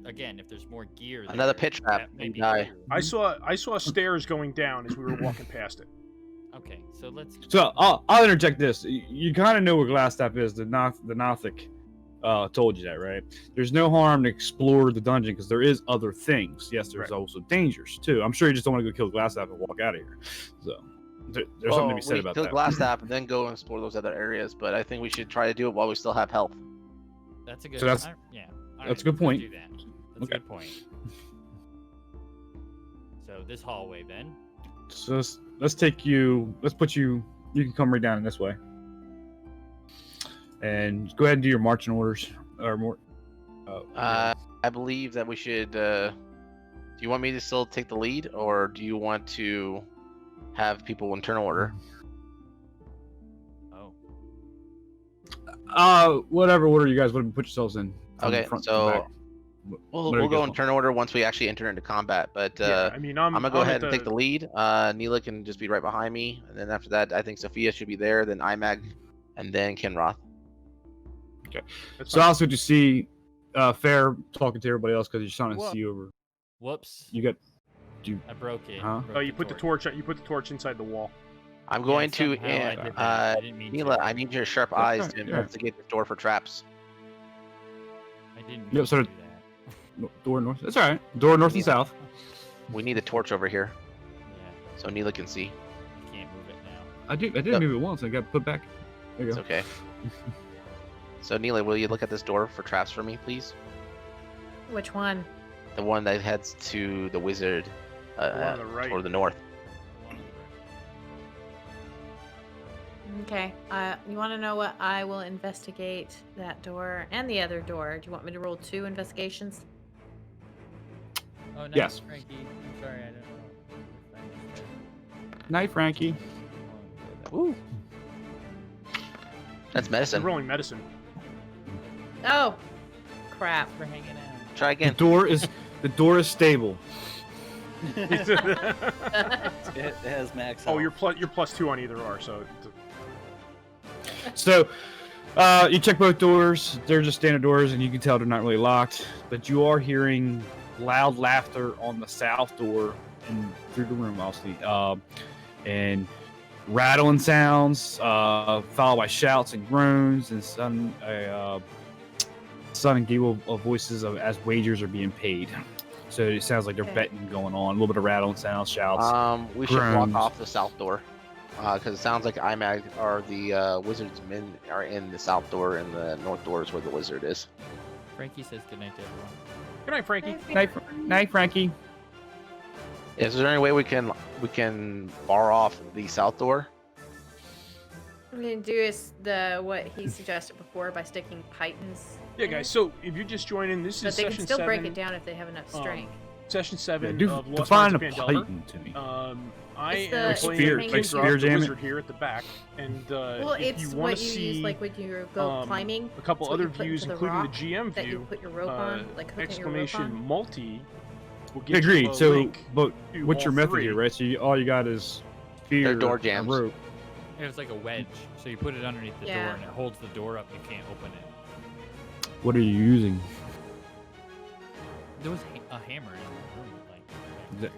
there's more gear. Another there, pit trap that may and be die. clear. I saw stairs going down as we were walking past it. Okay, so let's. So I'll interject this. You kind of know where Glassstaff is. The Nothic told you that, right? There's no harm to explore the dungeon because there is other things. Yes, there's Right. also dangers too. I'm sure you just don't want to go kill Glassstaff and walk out of here. So There's something to be said we about kill that. glass staff and then go and explore those other areas. But I think we should try to do it while we still have health. That's a good. So that's- yeah. that's a good point. Do that. That's Okay. a good point. So this hallway then. So let's take you. Let's put you. You can come right down this way. And go ahead and do your marching orders or more. I believe that we should. Do you want me to still take the lead, or do you want to have people in turn order? Oh. Whatever order you guys want to put yourselves in. from Okay, front to so back. we'll Whatever you go guys in want. turn order once we actually enter into combat. But Yeah, I mean, I'm I'm gonna go I'm ahead at and take the lead. Neela can just be right behind me, and then after that, I think Sophia should be there. Then IMAG, and then Kinroth. that's So fine. also to see Fair talking to everybody else because you're trying to Whoa. see over. Whoops. You got. I broke it. Huh? Broke Oh, you put the torch. You put the torch inside the wall. I'm going to. somehow I did that. I didn't mean Neela, to. I need your sharp That's eyes right, to yeah. investigate the door for traps. I didn't Yep, mean so to do that. Door north. That's all right. Door north and Yeah. south. We need a torch over here Yeah, so Neela can see. I can't move it now. I did Yep. move it once. I got put back. There you It's go. okay. So Neela, will you look at this door for traps for me, please? Which one? The one that heads to the wizard, The one on the right. toward the north. One on the right. Okay. You want to know what? I will investigate that door and the other door. Do you want me to roll 2 investigations? Oh no, Yes. Frankie. I'm sorry, I don't know. Night, Frankie. Woo. That's I'm medicine. rolling medicine. Oh, crap. We're hanging out. Try The again. door is stable. It has max. Oh, health. you're plus 2 on either R, so So, you check both doors. They're just standard doors, and you can tell they're not really locked. But you are hearing loud laughter on the south door and through the room, obviously, and rattling sounds, followed by shouts and groans and sudden and giggle of voices as wagers are being paid. So it sounds like they're Okay. betting going on. A little bit of rattling sounds, shouts. We should block groans. off the south door. Because it sounds like IMAG or the wizard's men are in the south door, and the north door is where the wizard is. Frankie says goodnight to everyone. good night, Frankie. Night, Frankie. Is there any way we can bar off the south door? I'm going to do is what he suggested before by sticking pythons. Yeah, in guys. it. So if you're just joining, this But is they session can still 7. break it down if they have enough um, strength. Session 7 Do of Lost define a Mines of Phandelver. python to me. I It's the- am it's playing spear- King like Droth, spear the jamming? wizard here at the back, and Well, if it's you want what to you see use like when you go climbing. a couple it's what other you put views, into the including the rock GM that you view, put your rope on, like hooking your rope exclamation on. multi will get you Agreed. a So, link but to what's all your method 3. here, right? So all you got is spear, They're door and jams. rope. It was like a wedge, so you put it underneath the Yeah. door and it holds the door up. You can't open it. What are you using? There was a hammer in the room, like.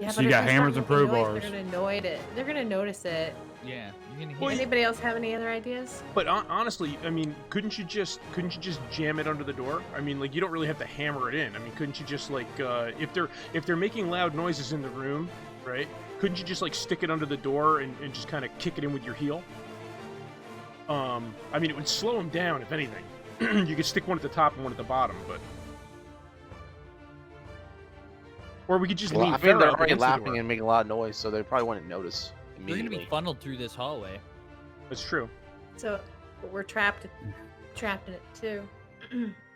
Yeah, So but you if got they hammers start and making pro noise, bars. They're gonna annoy it. They're gonna notice it. Yeah, you're gonna Well, hear. Anybody else have any other ideas? But honestly, I mean, couldn't you just jam it under the door? I mean, like you don't really have to hammer it in. I mean, couldn't you just like if they're making loud noises in the room, right? Couldn't you just like stick it under the door and just kind of kick it in with your heel? I mean, it would slow them down if anything. You could stick one at the top and one at the bottom, but or we could just Well, lean I Farrah mean, they're up already against the laughing door. and making a lot of noise, so they probably wouldn't notice They're gonna immediately. be funneled through this hallway. That's true. So we're trapped in it too.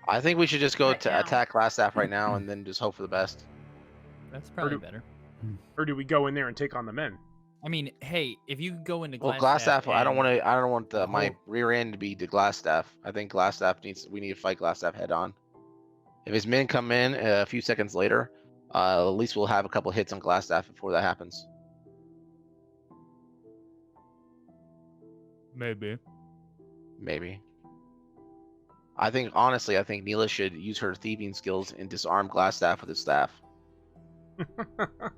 I think we should just go Right to now. attack Glassstaff right now, and then just hope for the best. That's probably do- better. Or do we go in there and take on the men? I mean, hey, if you go into Well, Glassstaff, Glassstaff, I don't and- want my Oh. rear end to be to Glassstaff. I think we need to fight Glassstaff head on. If his men come in a few seconds later, at least we'll have a couple hits on Glassstaff before that happens. Maybe. Maybe. I think Neela should use her thieving skills and disarm Glassstaff with his staff.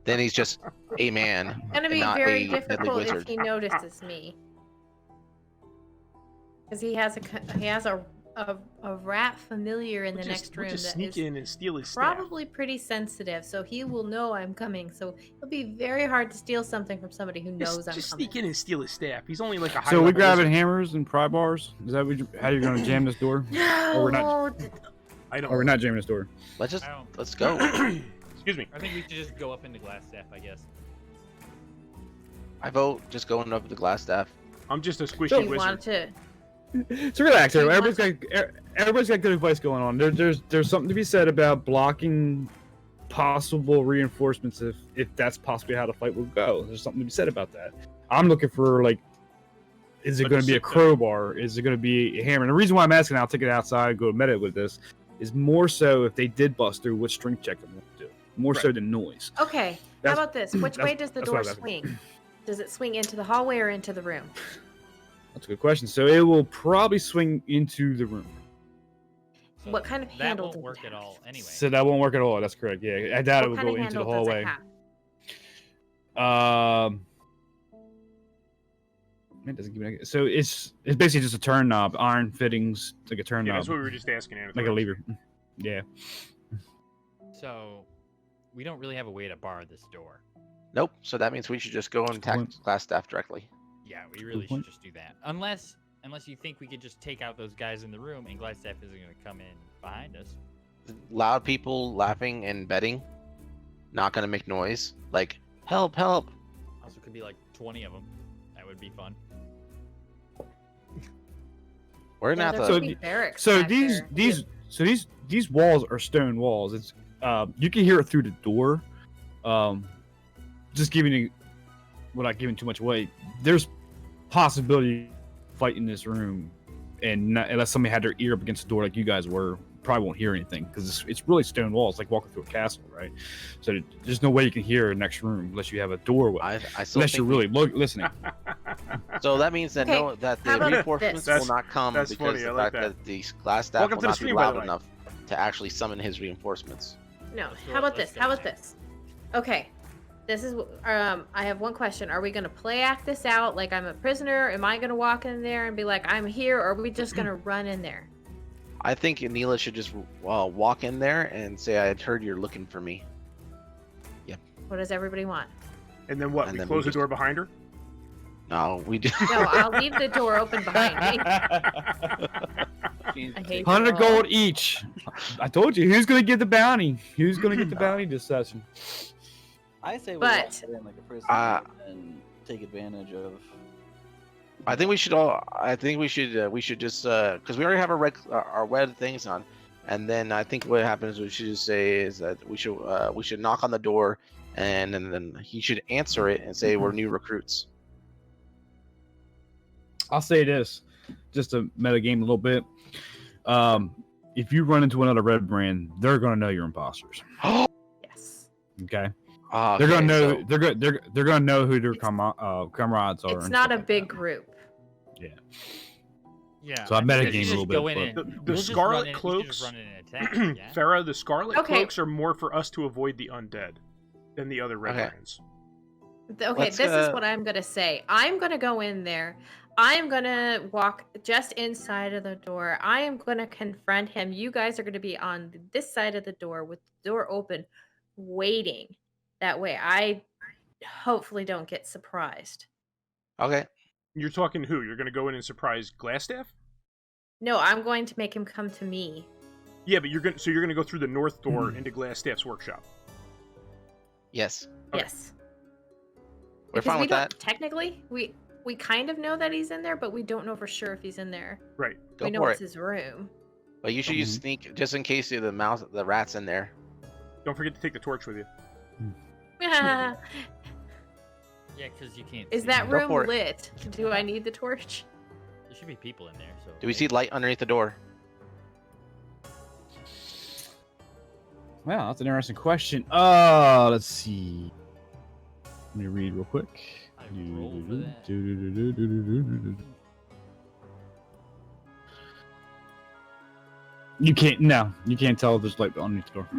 Then he's just a man. It's gonna and be not very a deadly difficult if wizard. he notices me, because he has a a rat familiar in the We'll next we'll room just that sneak is in and steal his staff. probably pretty sensitive, so he will know I'm coming. So it'll be very hard to steal something from somebody who knows I'm Just coming. sneak in and steal his staff. He's only like a high So we level grabbing wizard. hammers and pry bars? Is that how you're gonna jam this door? No, Or we're not. I don't. Or we're not jamming this door. Let's I don't. let's go. Excuse me. I think we should just go up into glass staff, I guess. I vote just going up the glass staff. I'm just a squishy Do you wizard. want to? So relax, Do you everybody's got good advice going on. There's something to be said about blocking possible reinforcements if that's possibly how the fight will go. There's something to be said about that. I'm looking for like, is it Like going a to be a sit down. crowbar? Is it going to be a hammer? And the reason why I'm asking, I'll take it outside, go meta with this, is more so if they did bust through, what strength check they want to do, more so than noise. Okay. How That's- about this? Which way does the that's what I door was asking. swing? Does it swing into the hallway or into the room? That's a good question. So it will probably swing into the room. So What kind of handle that does won't it work at have? all anyway. So that won't work at all. That's correct. Yeah, I doubt it What will kind go of into the handle does it hallway. have? It doesn't give me. So it's basically just a turn knob, iron fittings, like a turn Yeah, knob, that's what we were just asking. Anna. like a lever. Yeah. So we don't really have a way to bar this door. Nope. So that means we should just go and attack point. glass staff directly. Yeah, we really should point. just do that. Unless you think we could just take out those guys in the room and glass staff isn't going to come in behind us. Loud people laughing and betting, not gonna make noise. Like help, help. Also, could be like 20 of them. That would be fun. We're gonna Yeah, have there to. could be barracks So back there. these walls are stone walls. It's you can hear it through the door. Just giving you, without giving too much away, there's possibility of fight in this room, and not, unless somebody had their ear up against the door like you guys were, probably won't hear anything because it's really stone walls, like walking through a castle, right? So there's no way you can hear the next room unless you have a doorway. I still Unless think you're really listening. So that means that Okay, that how the about reinforcements this? will not come That's because funny, I the like fact that. that the glass staff Welcome will to the not stream, be by the loud way. enough to actually summon his reinforcements. No. Let's go- How about let's this? go How about now. this? Okay. This is I have one question. Are we gonna play act this out like I'm a prisoner? Am I gonna walk in there and be like, I'm here, or are we just gonna run in there? I think Neela should just walk in there and say, "I had heard you're looking for me." What does everybody want? And then what? And We then close we the door behind her? No, we do. No, I'll leave the door open behind me. I hate 100 that. gold each. I told you, who's gonna get the bounty? Who's gonna get the bounty this session? I say we But- walk in like a prisoner and take advantage of. I think we should all. I think we should just because we already have our red things on, and then I think what happens we should just say is that we should knock on the door, and then he should answer it and say we're new recruits. I'll say this, just to meta game a little bit. If you run into another red brand, they're gonna know you're imposters. Yes. Okay, Ah, they're gonna okay, know. so- They're gonna know who their It's- comrades are. It's and not stuff a like big that. group. Yeah. So I think metagame we should a little just bit, go in but- and- The we'll just Scarlet run in- we should just Cloaks, run in and attack. Yeah. Farah, the Scarlet Okay. Cloaks are more for us to avoid the undead than the other red Okay. brands. Okay, Let's, this is what I'm gonna say. I'm gonna go in there. I'm gonna walk just inside of the door. I am gonna confront him. You guys are gonna be on this side of the door with the door open, waiting. That way, I hopefully don't get surprised. Okay. You're talking who? You're going to go in and surprise Glassstaff? No, I'm going to make him come to me. Yeah, but you're going to go through the north door into Glassstaff's workshop. Yes. Okay. Yes. We're Because fine we with don't that. technically we kind of know that he's in there, but we don't know for sure if he's in there. Right. Go we know for it's it. his room. But you should use sneak just in case the rat's in there. Don't forget to take the torch with you. Yeah, because you can't. Is see that Go room for it. lit? Do I need the torch? There should be people in there. So. Do we see light underneath the door? Wow, that's an interesting question. Let's see. Let me read real quick. I roll for that. You can't. No, you can't tell if there's light underneath the door.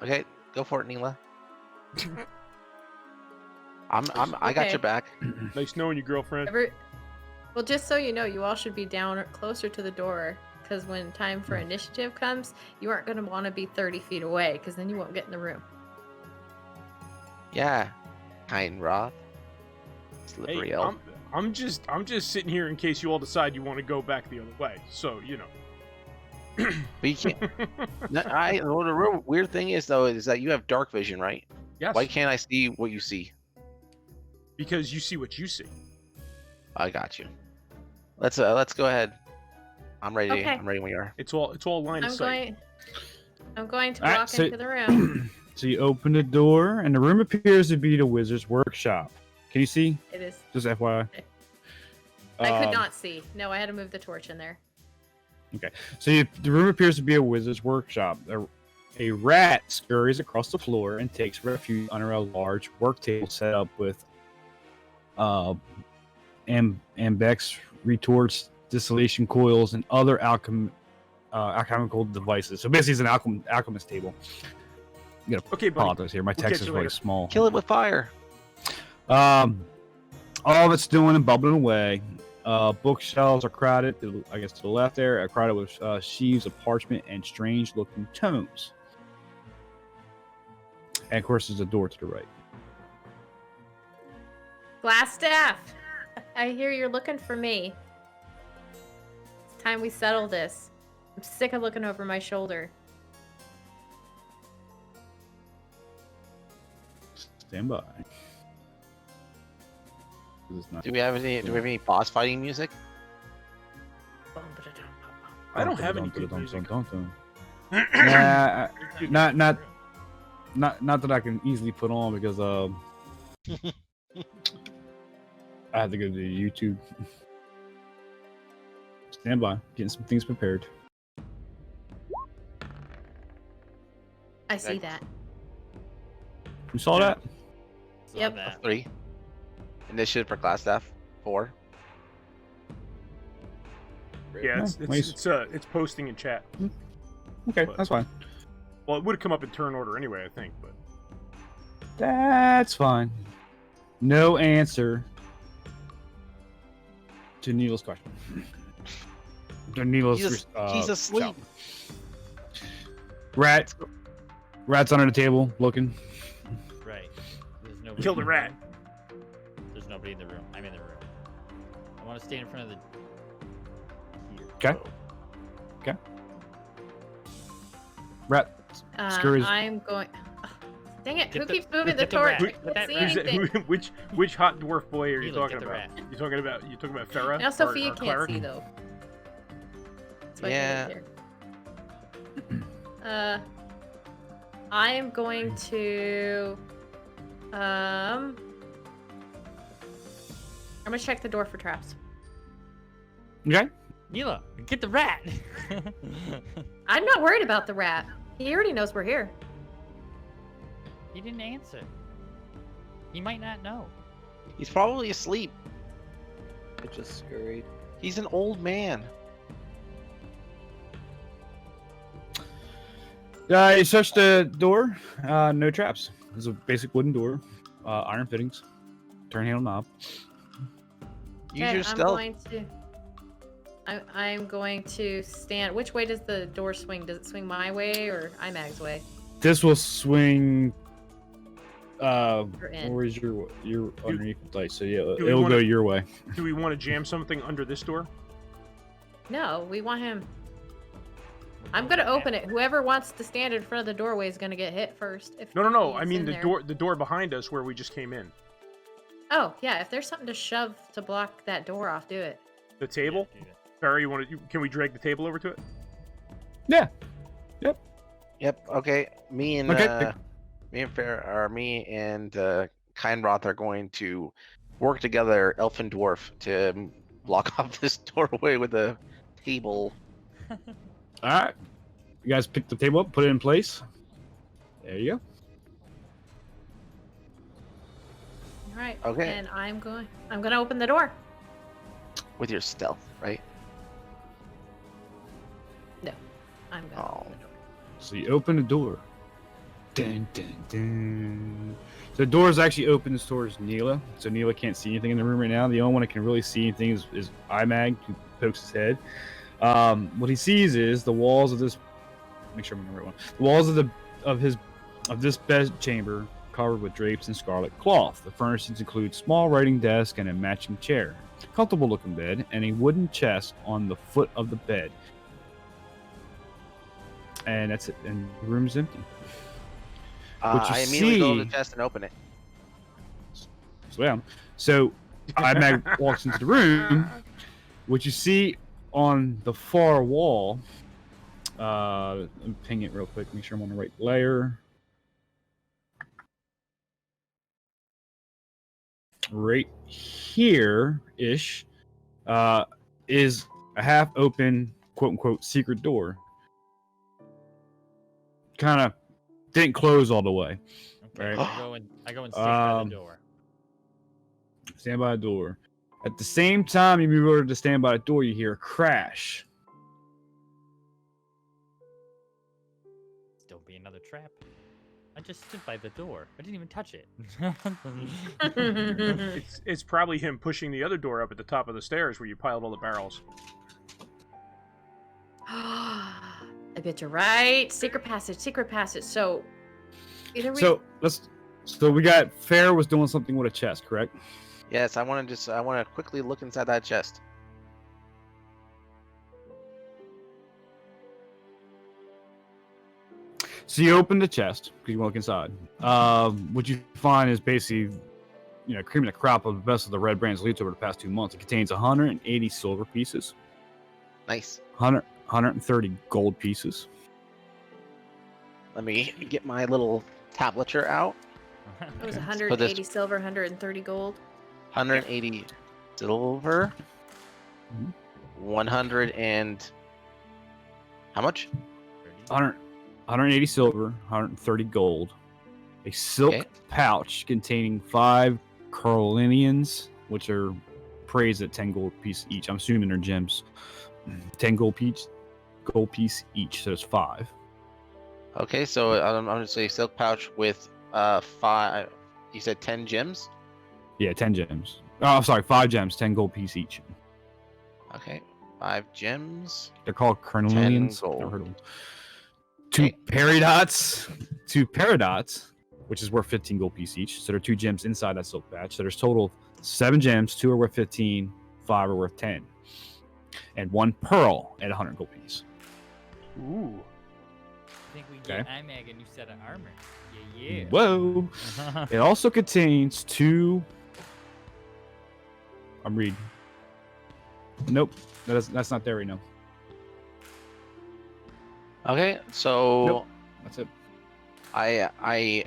Okay, go for it, Neela. I got Okay. your back. Nice knowing you, girlfriend. Well, just so you know, you all should be down or closer to the door, because when time for initiative comes, you aren't going to want to be 30 feet away, because then you won't get in the room. Yeah, kind Roth. Slippery Hey, elf. I'm just sitting here in case you all decide you want to go back the other way. So But you can't. Well, the real weird thing is though is that you have dark vision, right? Yes. Why can't I see what you see? Because you see what you see. I got you. Let's go ahead. I'm ready. Okay. I'm ready when you are. It's all line of sight. I'm going to All right, walk so- into the room. So you open the door, and the room appears to be the wizard's workshop. Can you see? It is. Just FYI. I could not see. No, I had to move the torch in there. So the room appears to be a wizard's workshop. A rat scurries across the floor and takes refuge under a large work table set up with ambex, retorts, distillation coils, and other alchemical devices. So basically, it's an alchemist table. I'm gonna Okay, buddy. apologize here. My We'll text catch is you really later. small. Kill it with fire. All of it's doing and bubbling away. Bookshelves are crowded, I guess to the left there, are crowded with sheaves of parchment and strange-looking tomes. And of course, there's a door to the right. Glass staff! I hear you're looking for me. It's time we settle this. I'm sick of looking over my shoulder. Stand by. This is not- Do we have any boss fighting music? I don't have any good music. Nah, not that I can easily put on because I have to go to YouTube. Stand by, getting some things prepared. I see that. You saw that? Saw Yep. that. 3. Initiative for class staff. 4. Yeah, Oh, nice. it's posting in chat. Okay, But- that's fine. Well, it would have come up in turn order anyway, I think. But That's fine. No answer to Neil's question. To Neil's He's asleep. shout. Rat's under the table looking. Right. There's nobody. kill the in rat. room. There's nobody in the room. I'm in the room. I want to stand in front of the. Here. Okay. Okay. Rat. Scurries. I'm going. Dang it! Get Who the- keeps moving the get the torch? rat. I Get can't that see rat. Who's that- anything. which hot dwarf boy are you Hilo, talking get the about? rat. You talking about Farah? Now Sophia or can't Cleric? see though. That's why I Yeah. can't here. I am going to. I'm gonna check the door for traps. Okay. Nila, get the rat. I'm not worried about the rat. He already knows we're here. He didn't answer. He might not know. He's probably asleep. It just scurried. He's an old man. You search the door. No traps. It's a basic wooden door. Iron fittings. Turn handle knob. Use Okay, your stealth. I'm going to stand. Which way does the door swing? Does it swing my way or IMAG's way? This will swing. in. Where's your underneath the dice? So yeah, we it'll wanna- go your way. Do we want to jam something under this door? No, we want him. I'm gonna open it. Whoever wants to stand in front of the doorway is gonna get hit first. If No. I he's mean in the there. door behind us where we just came in. Oh yeah, if there's something to shove to block that door off, do it. The table. Yeah, do that. Barry, can we drag the table over to it? Yeah. Yep. Okay. Me and Okay. Kindroth are going to work together, elf and dwarf, to block off this doorway with a table. All right. You guys pick the table up, put it in place. There you go. All right. Okay. And I'm gonna open the door. With your stealth, right? I'm gonna Oh. open the door. So you open the door. Dun, dun, dun. So the door is actually open towards Neela. So Neela can't see anything in the room right now. The only one that can really see anything is IMAG, who pokes his head. What he sees is the walls of this. Make sure I'm on the right one. The walls of this bed chamber covered with drapes and scarlet cloth. The furnishings include small writing desk and a matching chair, comfortable looking bed, and a wooden chest on the foot of the bed. And that's it. And the room's empty. I immediately go to the chest and open it. So IMAG walks into the room. What you see on the far wall, let me ping it real quick, make sure I'm on the right layer. Right here-ish is a half-open, quote-unquote, secret door. Kind of didn't close all the way. Okay, Right. I go and stand by the door. Stand by the door. At the same time you move over to stand by the door, you hear a crash. Don't be another trap. I just stood by the door. I didn't even touch it. It's probably him pushing the other door up at the top of the stairs where you piled all the barrels. I bet you're right. Secret passage, secret passage. So, either we. So we got Fair was doing something with a chest, correct? Yes, I want to quickly look inside that chest. So you open the chest because you want to look inside. What you find is basically, cream of the crop of the best of the red brands leads over the past 2 months. It contains 180 silver pieces, Nice. 130 gold pieces. Let me get my little tablature out. It was Okay. 180 silver, 130 gold. 180 silver. Mhm. 100 and how much? 180 silver, 130 gold. A silk Okay. pouch containing 5 Carolinians, which are praised at 10 gold piece each. I'm assuming they're gems. 10 gold piece each. So there's 5. Okay, so I'm gonna say silk pouch with 5. You said 10 gems. Yeah, 10 gems. Oh, I'm sorry, 5 gems, 10 gold piece each. Okay, 5 gems. They're called Carnelians. 10 gold. Never heard of them. Okay. 2 paradots, which is worth 15 gold piece each. So there are 2 gems inside that silk patch. So there's total of 7 gems. 2 are worth 15, 5 are worth 10, and 1 pearl at 100 gold piece. Ooh. I think we get IMAG a new set of armor. Yeah. Whoa! It also contains 2. I'm reading. Nope, that's not there right now. Okay, so Nope. That's it. I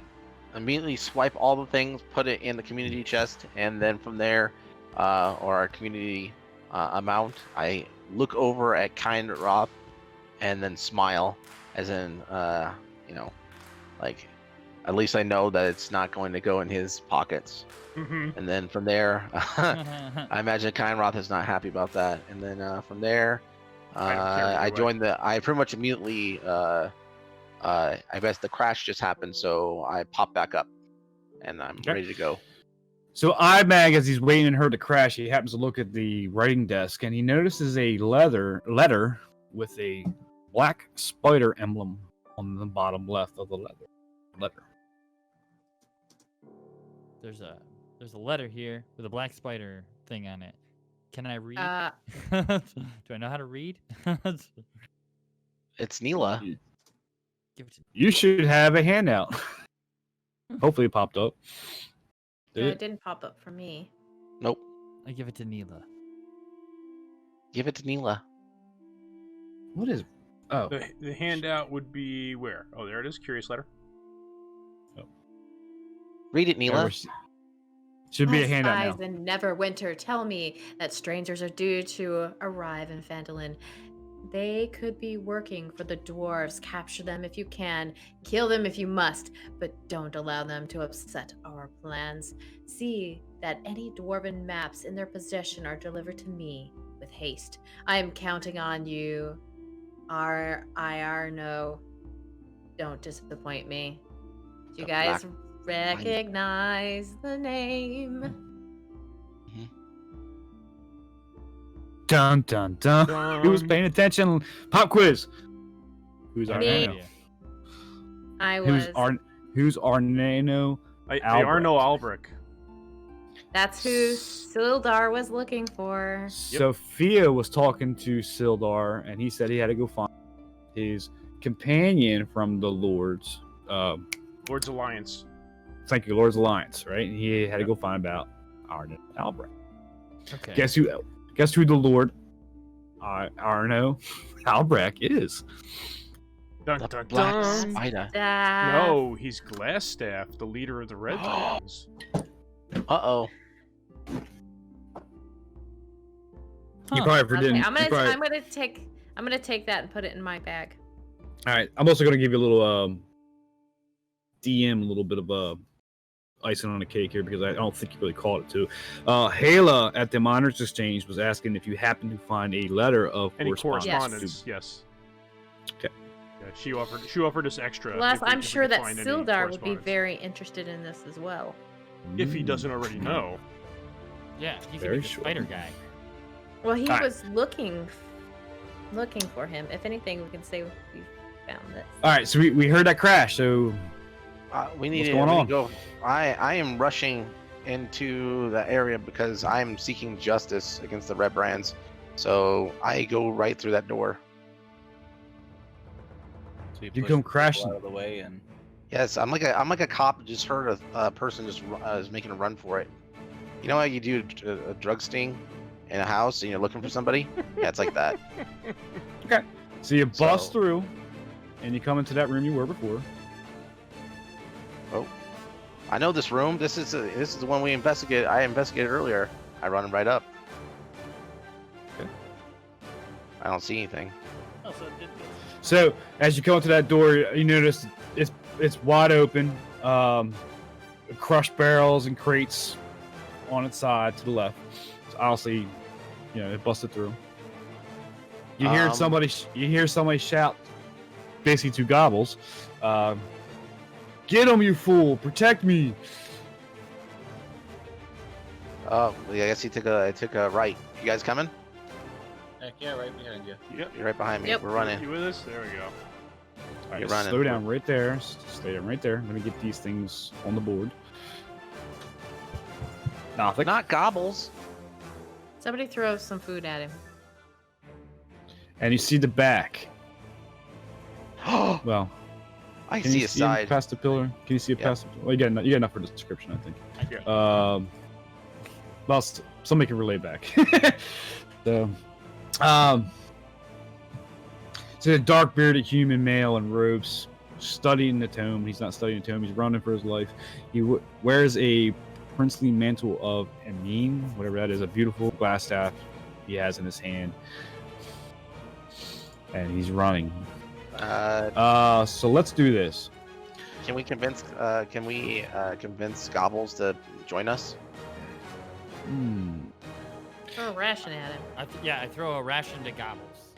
immediately swipe all the things, put it in the community chest, and then from there, or our community amount, I look over at Kind Roth, and then smile, as in, like, at least I know that it's not going to go in his pockets. Mm-hmm. And then from there, I imagine Kind Roth is not happy about that. And then from there, I joined I pretty much immediately. I guess the crash just happened, so I pop back up, and I'm ready to go. So IMAG, as he's waiting for her to crash, he happens to look at the writing desk, and he notices a letter with a black spider emblem on the bottom left of the letter. There's a letter here with a black spider thing on it. Can I read? Do I know how to read? It's Neela. Give it to You should have a handout. Hopefully it popped up. No, it didn't pop up for me. Nope. I give it to Neela. Give it to Neela. What is? Oh, The handout would be where? Oh, there it is. Curious letter. Read it, Neela. Should be a Us handout spies now. in Neverwinter tell me that strangers are due to arrive in Phandelver. They could be working for the dwarves. Capture them if you can. Kill them if you must. But don't allow them to upset our plans. See that any dwarven maps in their possession are delivered to me with haste. I am counting on you. No. Don't disappoint me. Do you The guys Black recognize the name? Dun dun dun. Who was paying attention? Pop quiz. Who's our Me. nano? I was. Who's our nano? They are no Albrecht. That's who Sildar was looking for. Sophia was talking to Sildar, and he said he had to go find his companion from the Lord's. Lord's Alliance. Thank you, Lord's Alliance, right? And he had to go find about Arno Albrecht. Okay. Guess who the Lord Arno Albrecht is? Dun, The dun, Black dun. Spider. No, he's Glassstaff, the leader of the Red Dragons. Uh-oh. You probably Okay, didn't. I'm gonna take that and put it in my bag. All right, I'm also gonna give you a little DM, a little bit of icing on the cake here because I don't think you really caught it too. Hala at the Miners Exchange was asking if you happen to find a letter of Any correspondence. correspondence? Yes. Okay. Yeah, she offered us extra. Plus, if we I'm could sure that find any Sildar would be correspondence. very interested in this as well. If he doesn't already know. Yeah, he could Very be the sure. spider guy. Well, he Alright. was looking for him. If anything, we can say we found this. All right, so we heard that crash. So We need What's to going on? go. I am rushing into the area because I'm seeking justice against the Red Brands. So I go right through that door. So You push come the people crashing. out of the way and Yes, I'm like a cop. Who just heard a person just is making a run for it. You know how you do a drug sting in a house and you're looking for somebody? Yeah, it's like that. so you bust So- through, and you come into that room you were before. I know this room. This is the one we investigated. I investigated earlier. I run right up. Okay. I don't see anything. oh, so it did go. So as you come into that door, you notice it's wide open. Crushed barrels and crates on its side to the left. So obviously, it busted through. You hear somebody shout, basically to Gobbles, "Get him, you fool! Protect me!" Oh, I guess he took a right. You guys coming? Heck yeah, right behind you. Yep. You're right behind me. Yep. We're running. You with us? There we go. All right, You're running. slow down right there. Stay down right there. Let me get these things on the board. Nothing. Not Gobbles. Somebody throw some food at him. And you see the back. Oh, Well, I can see you a see him side. past the pillar? Can you see it Yeah. past the pillar? Well, you got enough for the description, I think. Yeah. Well, somebody can relay back. So, it's a dark bearded human male in robes, studying the tome. He's not studying the tome. He's running for his life. He wears a princely mantle of Amin, whatever that is, a beautiful glass staff he has in his hand, and he's running. So let's do this. Can we convince Gobbles to join us? Throw a ration at him. I throw a ration to Gobbles.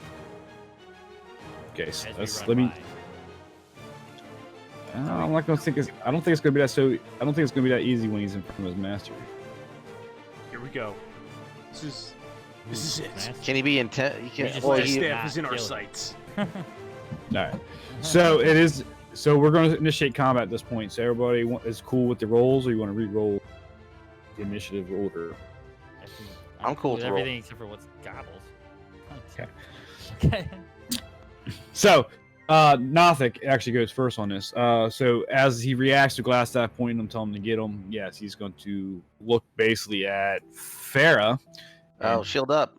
Okay, so as we let run me. I'm not gonna think it's. I don't think it's gonna be that. So I don't think it's gonna be that easy when he's in front of his master. Here we go. This is it. Man. Can he be intent? He can. just Well, let he, Steph- Staff is in our kill it. sights. All right. So it is. So we're going to initiate combat at this point. So everybody is cool with the rolls, or you want to re-roll the initiative order? I'm cool with to roll. everything except for what's Gobbles. Okay. Okay. So Nothic actually goes first on this. So as he reacts to Glassstaff pointing him, telling him to get him, yes, he's going to look basically at Farah. oh, shield up.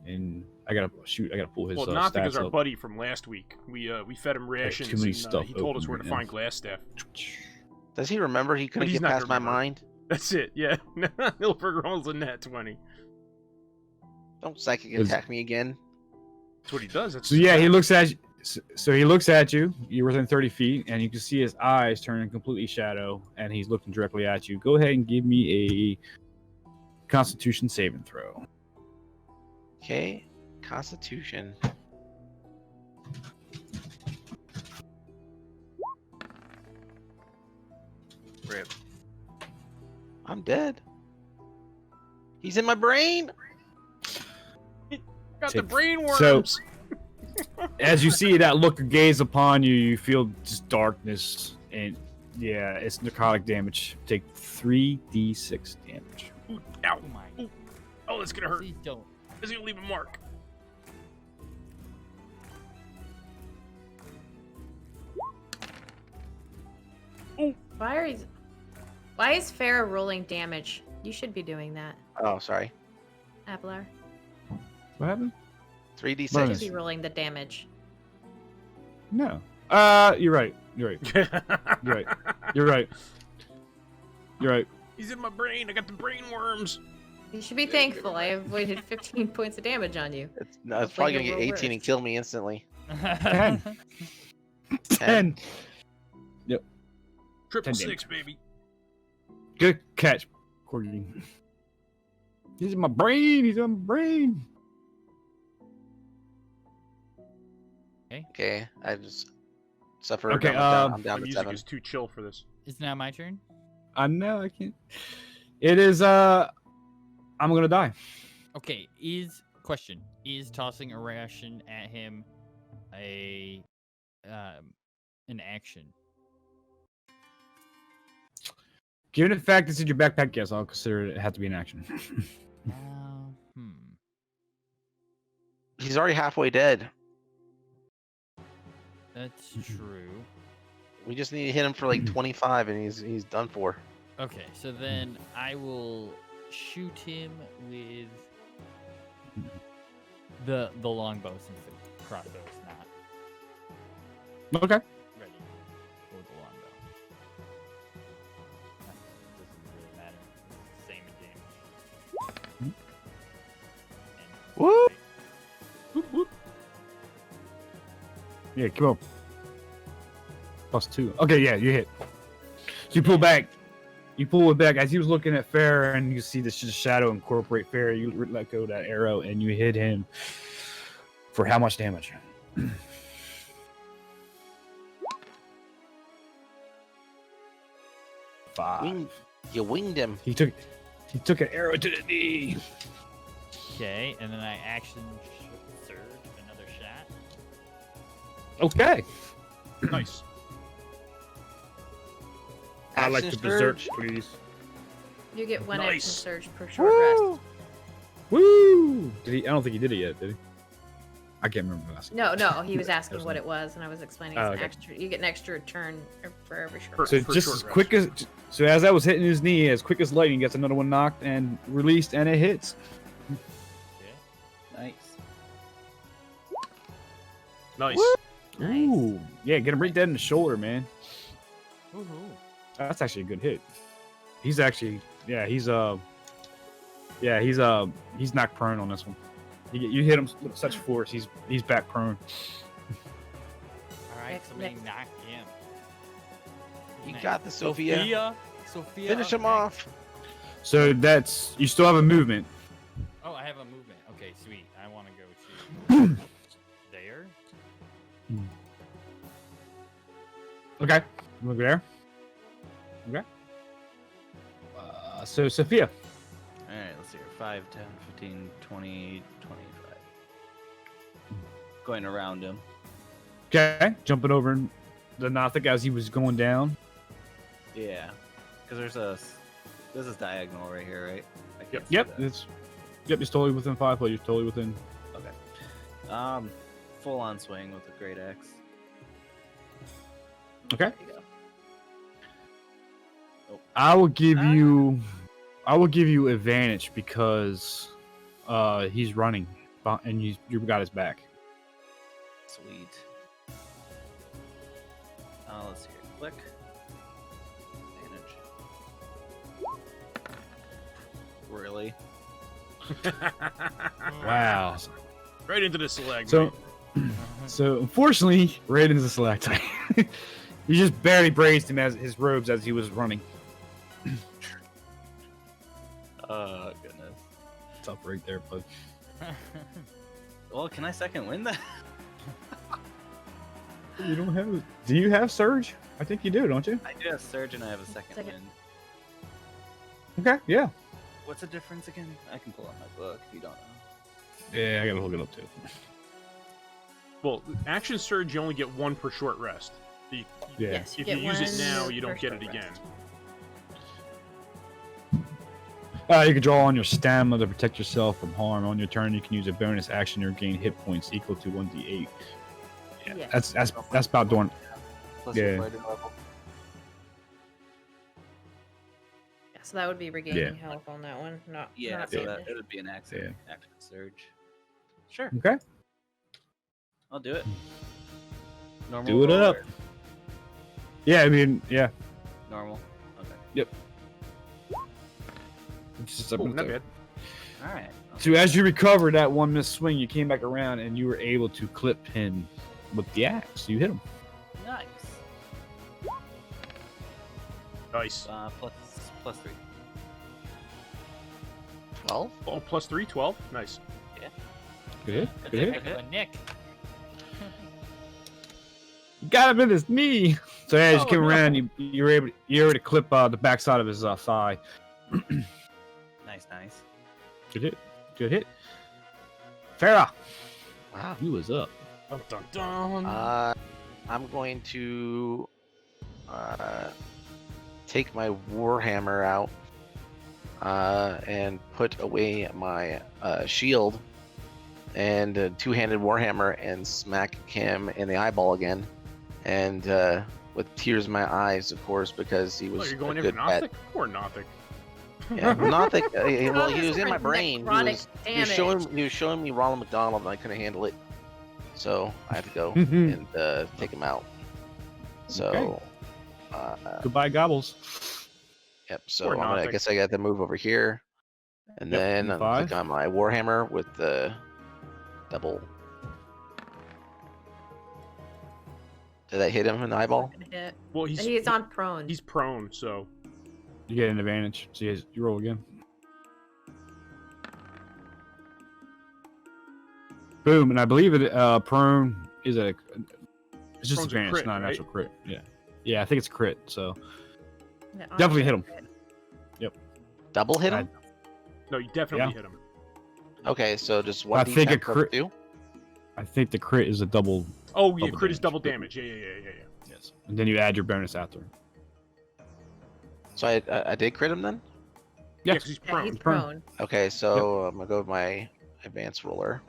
And I gotta pull his Well, Nothic stats is our up. buddy from last week. We fed him rations. too many and, stuff he told us open where to right now. find Glassstaff. Does he remember he couldn't he's get not past gonna my remember. mind? That's it. Yeah. Nilberg rolls a nat 20. Don't psychic Is- attack me again. That's what he does. That's So yeah, he looks at you. So he looks at you. You're within 30 feet, and you can see his eyes turning completely shadow, and he's looking directly at you. Go ahead and give me a Constitution saving throw. Okay, Constitution. Rip. I'm dead. He's in my brain. Got the Take- brain so- worms. As you see that look of gaze upon you, you feel just darkness, and yeah, it's necrotic damage. Take 3d6 damage. Ooh, ow. Oh my. Ooh. Oh, that's gonna hurt. Please don't. It's gonna leave a mark. Why is Farah rolling damage? You should be doing that, Oh, sorry. Ablar. What happened? 3d6. You Bonus. should be rolling the damage. No. You're right. You're right. You're right. You're right. You're right. He's in my brain. I got the brain worms. You should be thankful. I avoided 15 points of damage on you. It's, no, it's Hopefully probably gonna you'll get roll 18 and worse. kill me instantly. 10. 10. Triple 10 six, baby. Good catch, Corgi. He's in my brain. He's in my brain. Okay, I just suffered. Okay, I'm down The to music 7. is too chill for this. It's now my turn. I know I can't. It is. I'm gonna die. Okay, is tossing a ration at him an action? Given the fact it's in your backpack, yes, I'll consider it had to be an action. He's already halfway dead. That's true. We just need to hit him for like 25, and he's done for. Okay, so then I will shoot him with the longbow since the crossbow is not Okay. ready for the longbow. That doesn't really matter. It's the same in damage. And Woo! Whoop, whoop. Yeah, come on. +2. Okay, yeah, you hit. So you pull back. You pull it back as he was looking at Farah, and you see this just shadow incorporate Farah. You let go of that arrow, and you hit him for how much damage? 5. You winged him. He took an arrow to the knee. okay, and then I action surge another shot. Okay. Nice. I like Action the dessert, surge. please. You get one Nice. action surge per short rest. Woo! Did he? I don't think he did it yet, did he? I can't remember last. No, he was asking what it was, and I was explaining it's Oh, an okay. extra. You get an extra turn for every short Per- rest. So for just short as rest. quick as so as I was hitting his knee, as quick as lightning gets another one knocked and released, and it hits. Nice. Nice. Nice. Ooh, yeah, get him right dead in the shoulder, man. Woohoo! That's actually a good hit. He's actually, he's knocked prone on this one. You hit him with such force, he's back prone. All right, Next- somebody next. knock him. You Nice. got the Sophia. Sophia, Finish him up off. So that's you still have a movement. next. Oh, I have a movement. Okay, sweet. I want to go to there. Okay, you wanna go there? Okay. So Sophia. Alright, let's see here. 5, 10, 15, 20, 25. Going around him. Okay, jumping over the Nothic as he was going down. Yeah. Because this is diagonal right here, right? I can't see Yep, that. it's totally within 5 foot. You're totally within. Full on swing with a great axe. Okay. There you go. I will give you advantage because he's running and you got his back. Sweet. Let's see here. Click. Advantage. Really? Wow. Right into the select. So unfortunately, right into the stalactite. You just barely grazed him as his robes as he was running. Goodness. It's up right there, bud. Well, can I second win that? You don't have. Do you have Surge? I think you do, don't you? I do have Surge and I have a second Second. wind. Okay. Yeah. What's the difference again? I can pull out my book if you don't know. Yeah, I gotta look it up too. Well, action surge, you only get one per short rest. Yeah. Yes, If get you use it one now, you per don't get it short again. rest. You can draw on your stamina to protect yourself from harm. On your turn, you can use a bonus action to regain hit points equal to 1d8. Yeah, Yes. that's about doing. Plus Yeah. your fighting level. Yeah, so that would be regaining health on that one, not Yeah, not so damage. that would be an action Surge. Sure, Okay. I'll do it. Normal. Do it roll up. or Yeah, I mean, yeah. Normal. Okay. It's just Oh, not bad. All right. So as you recovered that one missed swing, you came back around and you were able to clip him with the axe. You hit him. Nice. Nice. Plus 3. 12? Oh, plus 3, 12. Nice. Good hit. That's Good it. hit. Heck of a Nick. You got him in his knee. So as you Oh, came no. around, you're able to clip the backside of his thigh. Nice. Good hit. Good hit. Farah, Wow. you was up. Dun, dun, dun. I'm going to take my Warhammer out and put away my shield and a two-handed Warhammer and smack him in the eyeball again. And with tears in my eyes, of course, because he Oh, was you're going a in for good pet. Nothic? Poor Nothic. Yeah, Nothic, well, he was in my Necrotic brain. He was showing me Ronald McDonald, and I couldn't handle it. So I had to go and take him out. So, Goodbye, gobbles. yep. So Poor I Nothic. guess I got to move over here, and Yep, then I'm 5. clicking on my Warhammer with the double. Did that hit him in the eyeball? Hit. Well, And he's on prone. He's prone, so You get an advantage. So you roll again. Boom, and I believe it. Prone is it's just Prone's a advantage, crit, not an right? actual crit. Yeah, I think it's a crit. So Yeah, definitely hit him. Double hit him? no, you definitely Yeah. hit him. Okay, so just I one think a D10 plus crit- 2? I think the crit is a double. Oh, yeah, Double crit is damage. double damage. Yeah. Yes, and then you add your bonus after. So I did crit him then? Yeah, Yeah. because he's Yeah, prone. he's Prone. prone. Okay, so I'm gonna go with my advanced roller.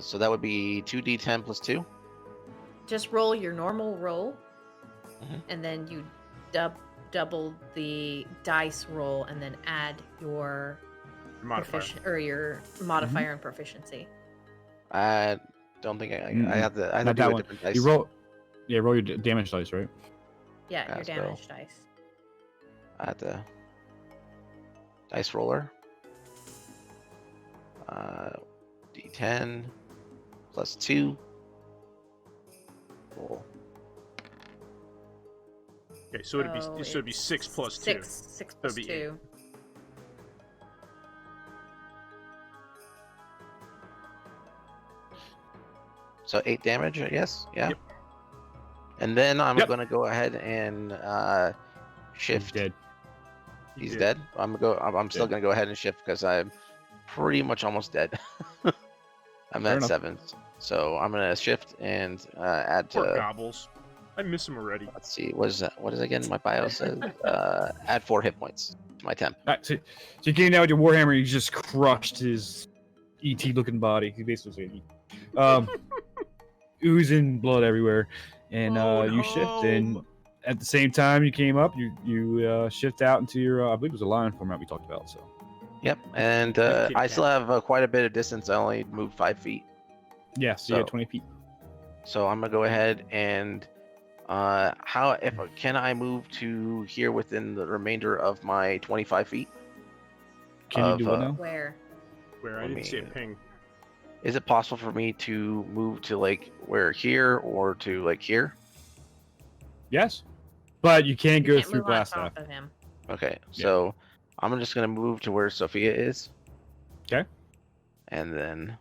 So that would be 2d10 plus 2. Just roll your normal roll, Mhm. and then you double the dice roll, and then add your Modifier. your modifier and proficiency. I don't think I Mm-mm. have to. I have Not to that do a one. different dice. You roll. Yeah, roll your damage dice, right? Yeah, your Let's go. damage dice. I have to dice roller. D10 plus 2. Roll. Okay, so it'd be it's 6 plus 2. 6 plus it'd be 8. 2. So 8 damage, I guess. Yeah. Yep. And then I'm Yep. gonna go ahead and He's shift. dead. He's did. dead. I'm still Dead. gonna go ahead and shift because I'm pretty much almost dead. I'm Fair at enough. 7, so I'm gonna shift and add Poor to. Gobbles. I miss him already. Let's see, what is that? What is it again? My bio says add 4 hit points to my temp. All right, so you came down with your warhammer. You just crushed his ET-looking body. He basically oozing blood everywhere, and Oh, you shift. And no. at the same time, you came up. You shift out into your. I believe it was a lion format we talked about. So Yep, and Kitty I cat. still have quite a bit of distance. I only moved 5 feet, yeah, so you So- got 20 feet. so I'm gonna go ahead and can I move to here within the remainder of my 25 feet? Can you do what now? Where? Where I Let didn't see a me- ping. Is it possible for me to move to like where here or to like here? Yes, but you can't You go can't through move on glass top staff. of him. Okay, Yeah. so I'm just gonna move to where Sophia is. Okay. And then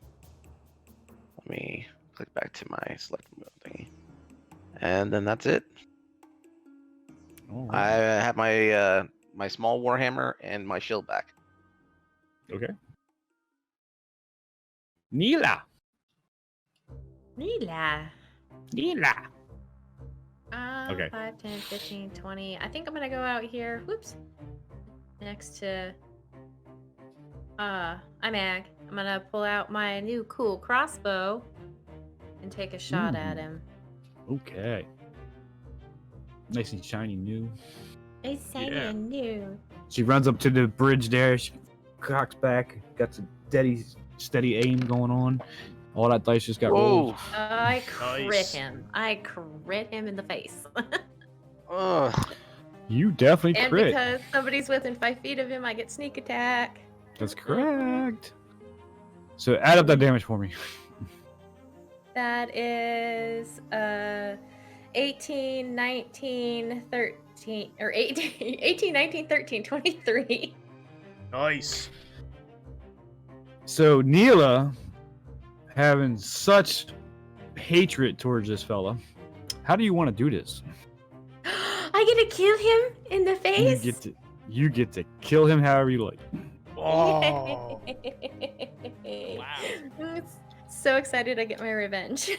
let me click back to my select mode thingy, and then that's it. All I right. have my my small warhammer and my shield back. Okay. Neela. Nila. Okay. 5, 10, 15, 20. I think I'm gonna go out here. Whoops. Next to I'm Ag. I'm gonna pull out my new cool crossbow and take a shot at Ooh. him. Okay. Nice and shiny new. It's shiny Yeah. and new. She runs up to the bridge there. She cocks back. Got some steady aim going on. All that dice just got rolled. I crit Nice. him. I crit him in the face. Ugh. You definitely And crit. because somebody's within 5 feet of him, I get sneak attack. That's correct. So add up that damage for me. That is 18, 19, 13, or 18, 18, 19, 13, 23. Nice. So Neela, having such hatred towards this fella, how do you want to do this? I get to kill him in the face. You get to kill him however you like. Oh. I'm so excited I get my revenge.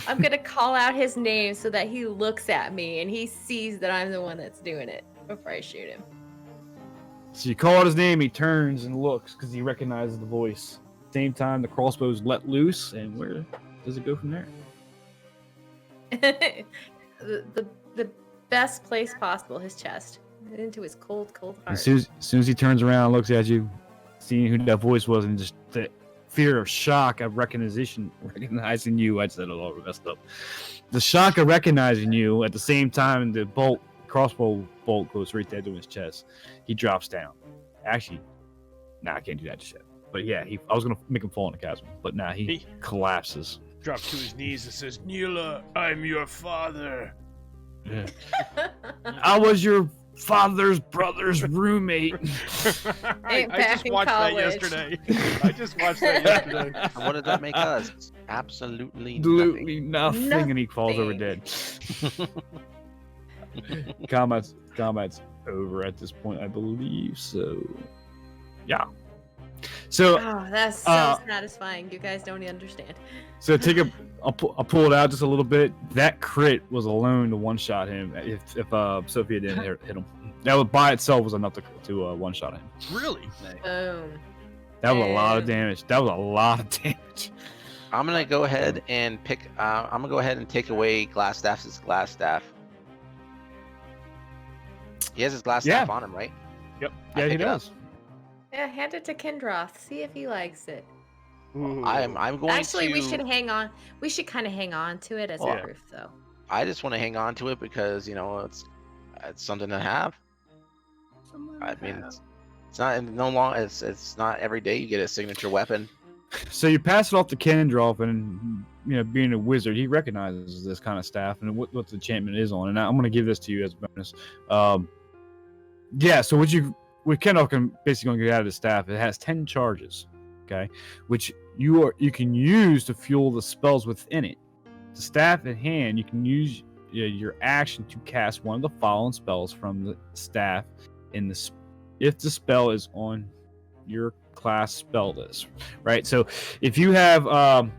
I'm gonna call out his name so that he looks at me and he sees that I'm the one that's doing it before I shoot him. So you call out his name, he turns and looks because he recognizes the voice. Same time, the crossbow's let loose, and where does it go from there? the best place possible, his chest, into his cold heart. As soon as he turns around and looks at you, seeing who that voice was, and just the fear of shock of recognizing you. I said it all messed up. The shock of recognizing you at the same time, the crossbow bolt goes right there to his chest. He drops down. Actually, I can't do that just yet. But yeah, I was gonna make him fall in the chasm, but he collapses. Drops to his knees and says, Neela, I'm your father. Yeah. I was your father's brother's roommate. I back just in watched college. that yesterday. I just watched that yesterday. And what did that make us? Absolutely Absolutely nothing, and he falls over Nothing. dead. Combat's over at this point, I believe. So, yeah. So, Oh, that's so satisfying. You guys don't understand. so I'll pull it out just a little bit. That crit was alone to one shot him. If Sophia didn't hit him, that would by itself was enough to one shot him. Really? Boom. That was a lot of Damn. damage. I'm gonna go ahead and pick. I'm gonna go ahead and take away Glassstaff's glass staff. He has his glass staff on him, right? Yep. I Yeah, he pick it up. does. Yeah, hand it to Kendroth. See if he likes it. Ooh. I'm going Actually, to. we should hang on. We should kind of hang on to it as Yeah. a proof, though. I just want to hang on to it because it's something to have. I mean, it's not it's not every day you get a signature weapon. So you pass it off to Kendroff, and being a wizard, he recognizes this kind of staff and what the enchantment is on. And I'm going to give this to you as a bonus. Yeah. So what Kendroff can basically get out of the staff, it has 10 charges, okay, which you can use to fuel the spells within it. The staff in hand, you can use your action to cast one of the following spells from the staff if the spell is on your class spell list, right? So if you have a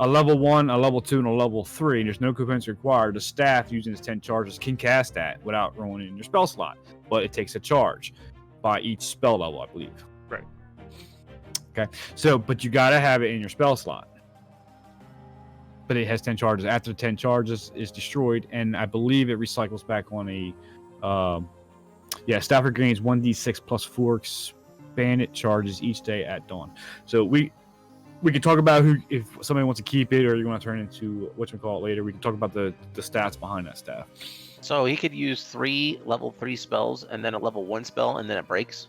level 1, a level 2, and a level 3, and there's no components required, the staff using its 10 charges can cast that without rolling it in your spell slot, but it takes a charge by each spell level, I believe. Right. Okay. So, but you got to have it in your spell slot. But it has 10 charges. After the 10 charges is destroyed, and I believe it recycles back on a Stafford gains 1d6 plus 4 expanded charges each day at dawn. So we can talk about if somebody wants to keep it or you want to turn it into whatchamacallit later. We can talk about the stats behind that staff. So he could use 3 level 3 spells and then a level 1 spell and then it breaks.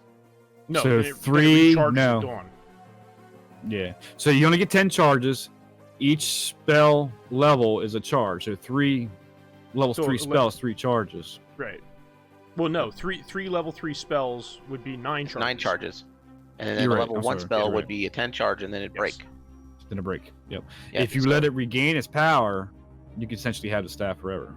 No, So it 3, recharges no. at dawn. Yeah. So you only get 10 charges. Each spell level is a charge. So 3 levels, So 3 spells, 3 charges. Right. Well, no, three level 3 spells would be 9 charges. 9 charges. And then You're a right, level I'm 1 sorry. spell You're would right. be a 10 charge and then it'd Yes. break. Then a break. Yep. Yeah, If you let it regain its power, you can essentially have the staff forever.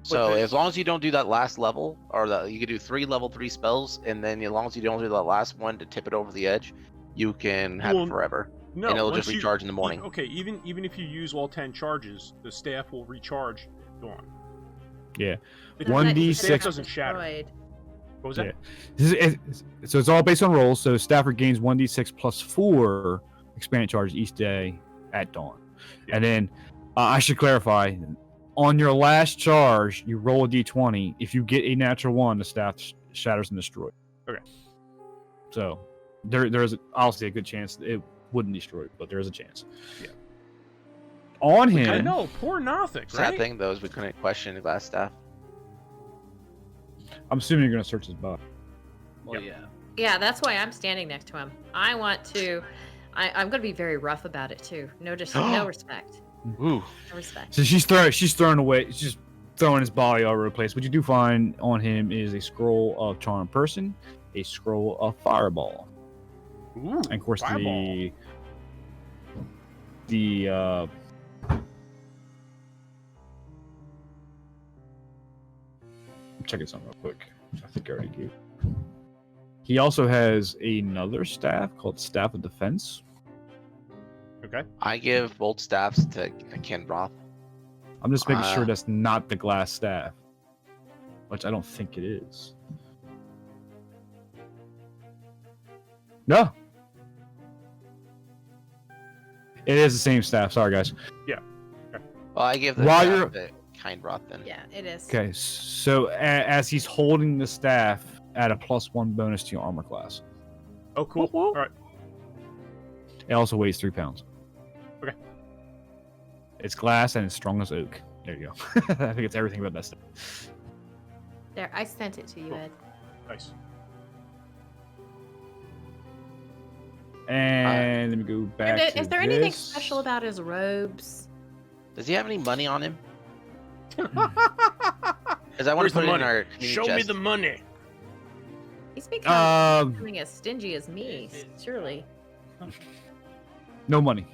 So But the- as long as you don't do that last level, or you can do 3 level 3 spells, and then as long as you don't do that last one to tip it over the edge, you can have Well, it forever, No, and it'll once just you- recharge in the morning. Okay, even if you use all 10 charges, the staff will recharge at dawn. Yeah. It- Doesn't it 1d6 staff doesn't shatter. destroyed? What was that? Yeah. So it's all based on rolls. So Stafford gains 1d6 plus 4 expanded charges each day at dawn. Yeah. And then I should clarify, on your last charge, you roll a d20. If you get a natural 1, the staff shatters and destroys. Okay. So there's obviously a good chance it wouldn't destroy, but there is a chance. Yeah. On I him, know, poor Nothic, Sad right? thing though is we couldn't question the glass staff. I'm assuming you're going to search his body. Well, yeah. Yeah, that's why I'm standing next to him. I want to. I'm going to be very rough about it too. No, just no respect. Ooh. No respect. So she's throwing away. She's just throwing his body all over the place. What you do find on him is a scroll of charm person, a scroll of fireball, Ooh, and of course fireball. the I'm checking something real quick. I think I already gave. He also has another staff called Staff of Defense. Okay. I give both staffs to Ken Roth. I'm just making sure Ah. that's not the glass staff, which I don't think it is. No. It is the same staff. Sorry, guys. Well, I give the While staff you're- to Kind Roth then. Yeah, it is. Okay, so as he's holding the staff, add a +1 bonus to your armor class. Oh, cool. All right. It also weighs 3 pounds. Okay. It's glass and it's strong as oak. There you go. I think it's everything about that stuff. There, I sent it to you, Cool. Ed. Nice. And let me go back to Is there anything this. special about his robes? Does he have any money on him? Where's Because I want to the put it in money? our community Show me chest. the money. He's becoming Um, as stingy as me, surely. no money.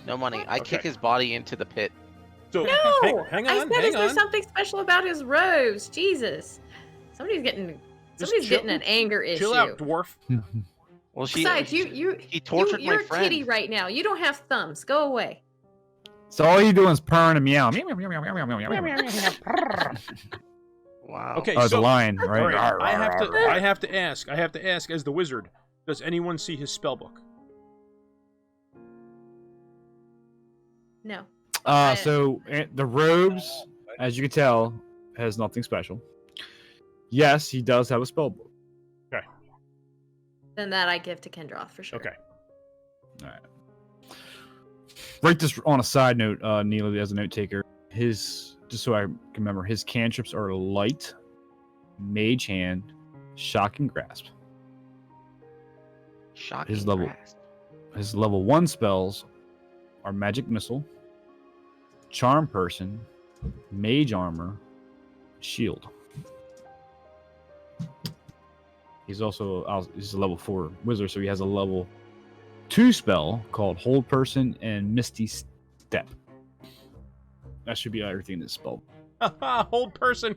No money. I kick Okay. his body into the pit. So No! hang I on, said, hang is there on. something special about his robes? Jesus. Somebody's getting chill- an anger issue. Chill out, dwarf. Well, she. Besides, you he tortured you're my friend. a kitty right now. You don't have thumbs. Go away. So all you doing is purring and meow. Wow. Okay, Oh, it's a so lion, all right? right, I have to ask as the wizard. Does anyone see his spellbook? No. So the robes, as you can tell, has nothing special. Yes, he does have a spell book. Then that I give to Kendroth for sure. Okay. All right. Write this on a side note, Neela, as a note taker. His, just so I can remember, his cantrips are light, mage hand, shocking grasp. Shocking. His level- grasp. His level 1 spells are magic missile, charm person, mage armor, shield. He's also he's a level 4 wizard, so he has a level 2 spell called hold person and misty step. That should be everything in this spell. Hold person.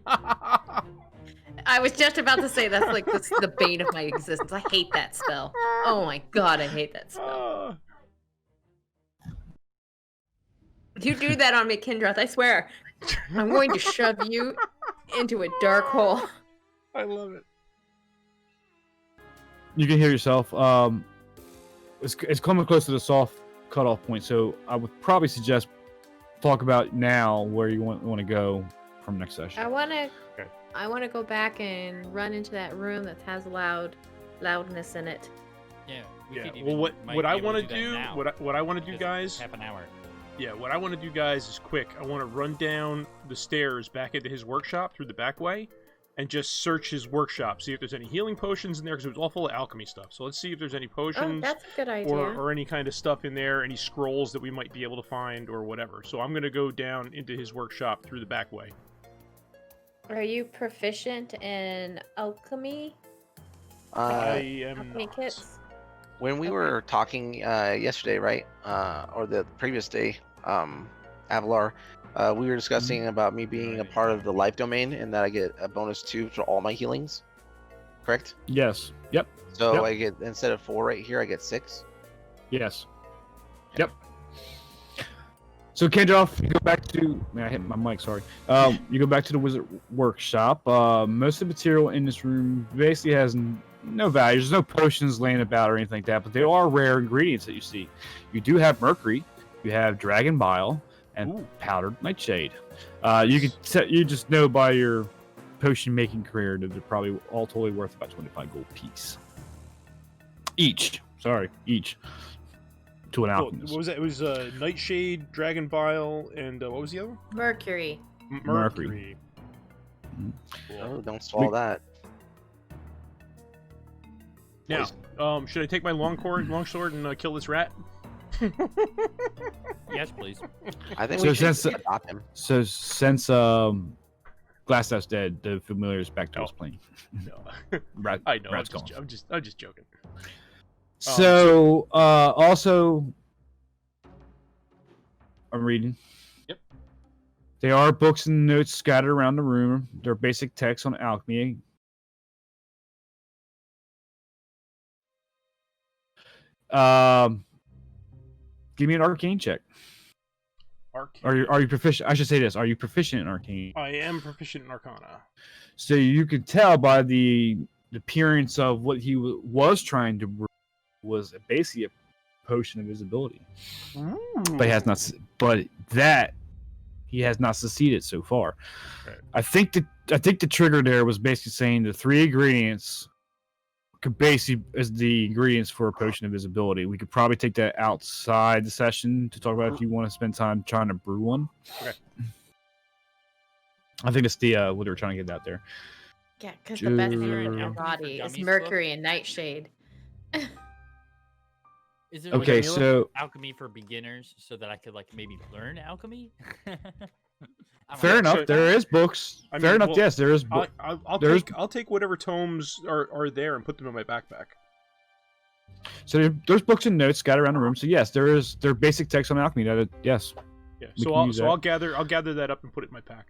I was just about to say that's like the bane of my existence. I hate that spell. Oh my god, I hate that spell. You do that on me, Kendroth, I swear. I'm going to shove you into a dark hole. I love it. You can hear yourself. It's coming close to the soft cutoff point, so I would probably suggest talk about now where you want to go from next session. I want to Okay. I want to go back and run into that room that has loudness in it. Yeah. We Yeah. could Well, even- might what be I able want to to that do, now, what I want to do, because guys. half an hour. Yeah, what I want to do, guys, is quick. I want to run down the stairs back into his workshop through the back way, and just search his workshop, see if there's any healing potions in there, because it was all full of alchemy stuff. So let's see if there's any Oh, potions that's a good idea. or any kind of stuff in there, any scrolls that we might be able to find or whatever. So I'm gonna go down into his workshop through the back way. Are you proficient in alchemy? I Uh, am Alchemy not. kits? When we were talking yesterday, right, or the previous day, Avalar, we were discussing about me being a part of the life domain and that I get a bonus 2 to all my healings. Correct? Yes. Yep. So Yep. I get, instead of 4 right here, I get 6. Yes. Yep. So Kendroff, you go back to. Man, I hit my mic. Sorry. You go back to the wizard workshop. Most of the material in this room basically has no value. There's no potions laying about or anything like that, but there are rare ingredients that you see. You do have mercury. You have dragon bile and powdered nightshade. You just know by your potion making career that they're probably all totally worth about 25 gold piece. Each. To an alchemist. What was that? It was Nightshade, Dragon Bile, and what was the other one? Mercury. Mercury. Oh, don't swallow that. Now, should I take my longsword and kill this rat? Yes, please. I think So we should since- adopt him. So since Glasshouse dead, the familiar is back to his plane. No. Rat, I know. rat's I'm just joking. So, also, I'm reading. Yep. There are books and notes scattered around the room. They're basic texts on alchemy. Give me an arcane check. Arcane. Are you proficient? I should say this. Are you proficient in arcane? I am proficient in Arcana. So you can tell by the appearance of what he was trying to brew was basically a potion of visibility. But he has not. But that he has not succeeded so far. Right. I think the trigger there was basically saying the 3 ingredients could basically is the ingredients for a potion of visibility. We could probably take that outside the session to talk about if you want to spend time trying to brew one. Okay. I think it's the what they were trying to get out there. Yeah, because the best thing in Sure. your body is Dummies Mercury and Nightshade. Is it Okay, like so alchemy for beginners so that I could like maybe learn alchemy? I'm fair like, enough. so- There is books. I Fair mean, enough. well, Yes, there is. There's- I'll take whatever tomes are there and put them in my backpack. So there's books and notes scattered around the room. So yes, there are basic texts on alchemy. Yes. Yeah. We So can use that. I'll gather that up and put it in my pack.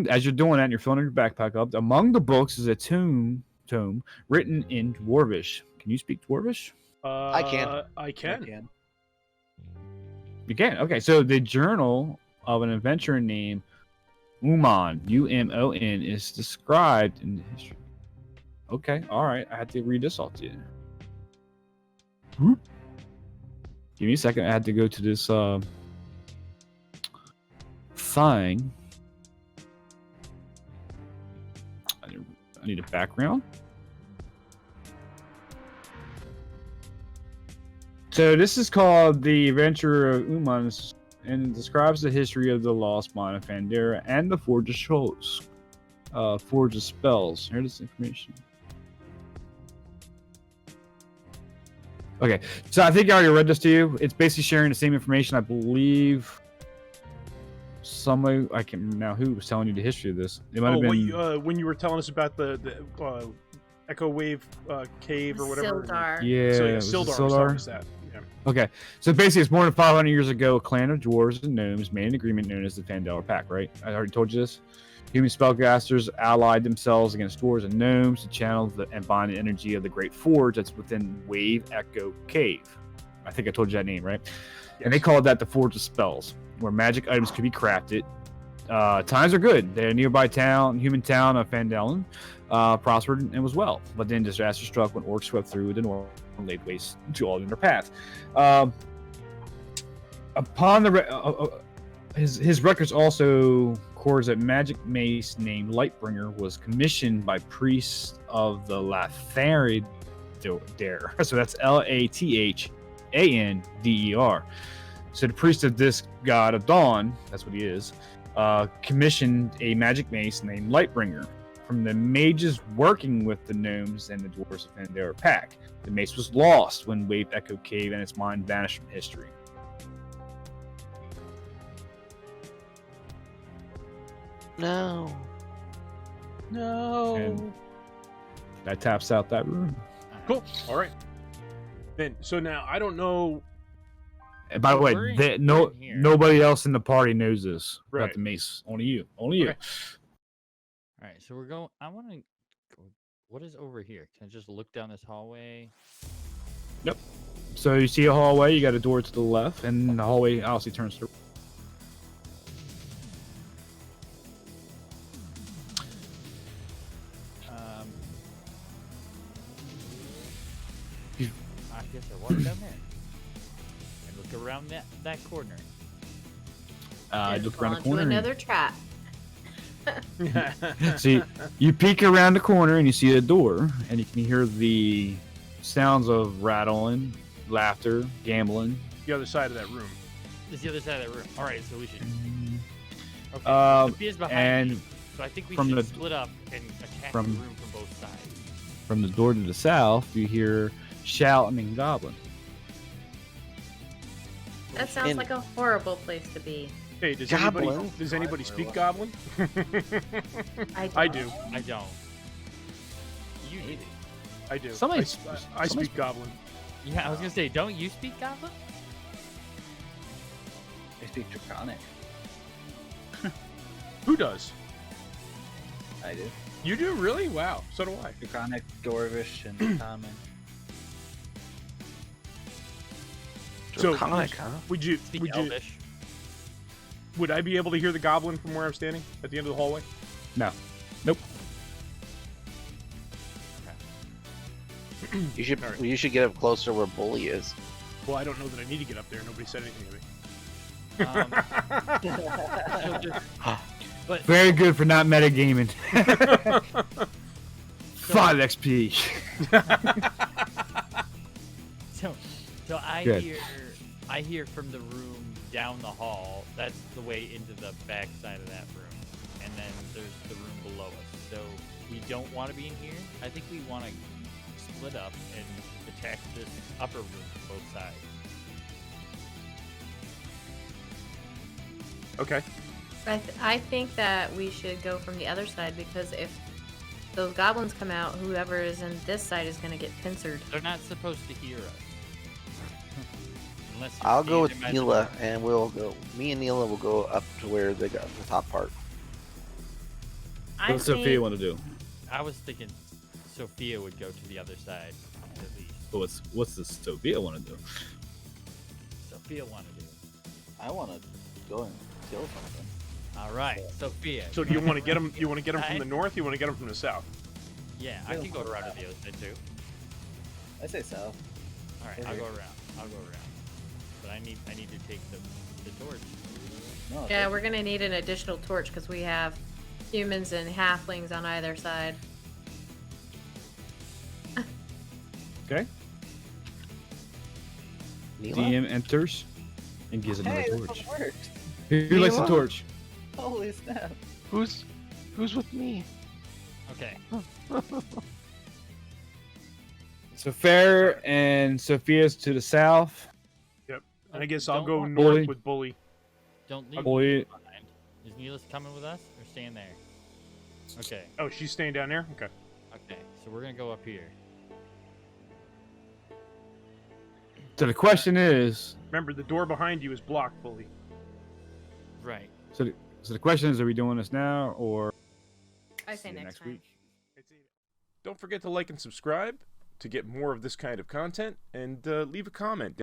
As you're doing that, and you're filling your backpack up. Among the books is a tome written in Dwarvish. Can you speak Dwarvish? I can. I can. You can. Okay, so the journal of an adventurer named Umon, Umon, is described in history. Okay, all right. I had to read this all to you. Whoop. Give me a second. I had to go to this thing. I need a background. So this is called The Adventure of Umon, and it describes the history of the lost mine of Phandelver and the Forge of Spells. Here's this information. Okay, so I think I already read this to you. It's basically sharing the same information, I believe. Somebody, I can't remember now who was telling you the history of this. It might have been. When you were telling us about the Echo Wave cave or whatever. Sildar. Yeah, So was it Sildar. Sildar? Was that? Yeah. Okay, so basically, it's more than 500 years ago. A clan of dwarves and gnomes made an agreement known as the Phandelver Pact. Right? I already told you this. Human spellcasters allied themselves against dwarves and gnomes to channel and bind the energy of the Great Forge that's within Wave Echo Cave. I think I told you that name, right? And they called that the Forge of Spells, where magic items could be crafted. Times are good. The nearby human town of Phandelver, prospered and was well. But then disaster struck when orcs swept through the north and laid waste to all in their path. Upon the his records also records that magic mace named Lightbringer was commissioned by priests of the Lathander. So that's Lathander. So the priest of this god of dawn, that's what he is, commissioned a magic mace named Lightbringer from the mages working with the gnomes and the dwarves of Phandelver Pact. The mace was lost when Wave Echo Cave and its mine vanished from history. No. No. And that taps out that room. Cool. All right. Man, so now I don't know. And by the way, We're in- that we're in here. nobody else in the party knows this Right. about the mace. Only you. Only you. Okay. All right, so we're going. I want to. What is over here? Can I just look down this hallway? So you see a hallway. You got a door to the left, and the hallway obviously turns to. I guess I walk down there and look around that corner. I And look around the fall into corner. Another trap. See, you peek around the corner and you see a door, and you can hear the sounds of rattling, laughter, gambling. The other side of that room. This is the other side of that room. All right, so we should. Okay. Um, Sophia's behind and me, so I think we from should the- split up and attack from- the room from both sides. From the door to the south, you hear shouting and gobbling. That sounds In- like a horrible place to be. Hey, does Goblin? anybody speak Goblin? I do. I don't. You do. I do. Somebody- I somebody- speak Goblin. Yeah, I was gonna say, don't you speak Goblin? I speak Draconic. Who does? I do. You do? Really? Wow. So do I. Draconic, Dwarvish, and Common. So, Draconic, huh? Would you? Speak Would you? Elvish. Would I be able to hear the Goblin from where I'm standing at the end of the hallway? No. Nope. You should Alright. you should get up closer where Bully is. Well, I don't know that I need to get up there. Nobody said anything to me. So just- but Very good for not metagaming. 5 XP. so I Good. hear from the room down the hall. That's the way into the back side of that room, and then there's the room below us. So we don't want to be in here. I think we want to split up and attack this upper room from both sides. Okay. I think that we should go from the other side because if those goblins come out, whoever is in this side is going to get pincered. They're not supposed to hear us. Unless you're I'll go with standing by the Neela, door. and we'll go. Me and Neela will go up to where they got the top part. I What does Sophia think- want to do? I was thinking Sophia would go to the other side at least. What's this Sophia want to do? Sophia wanted to. I want to go and kill something. All right, Sophia. So do you want to get them? You want to get them from Right. the north? You want to get them from the south? Yeah, I can go around to the other side too. I say south. All right, I'll go around. But I need to take the torch. No, Yeah, that's- we're going to need an additional torch because we have humans and halflings on either side. Okay. Neela? DM enters and gives another Hey, torch. this one worked. Who likes the Neela? torch? Holy snap. Who's with me? Okay. So Fair and Sophia's to the south. And I guess I'll Don't go walk- north Bully. with Bully. Don't leave Bully. me behind. Is Neela's coming with us or staying there? Okay. Oh, she's staying down there. Okay. Okay. So we're gonna go up here. So the question is, Remember, the door behind you is blocked, Bully. Right. so the question is, are we doing this now or I see say you next time. week? Don't forget to like and subscribe to get more of this kind of content, and leave a comment.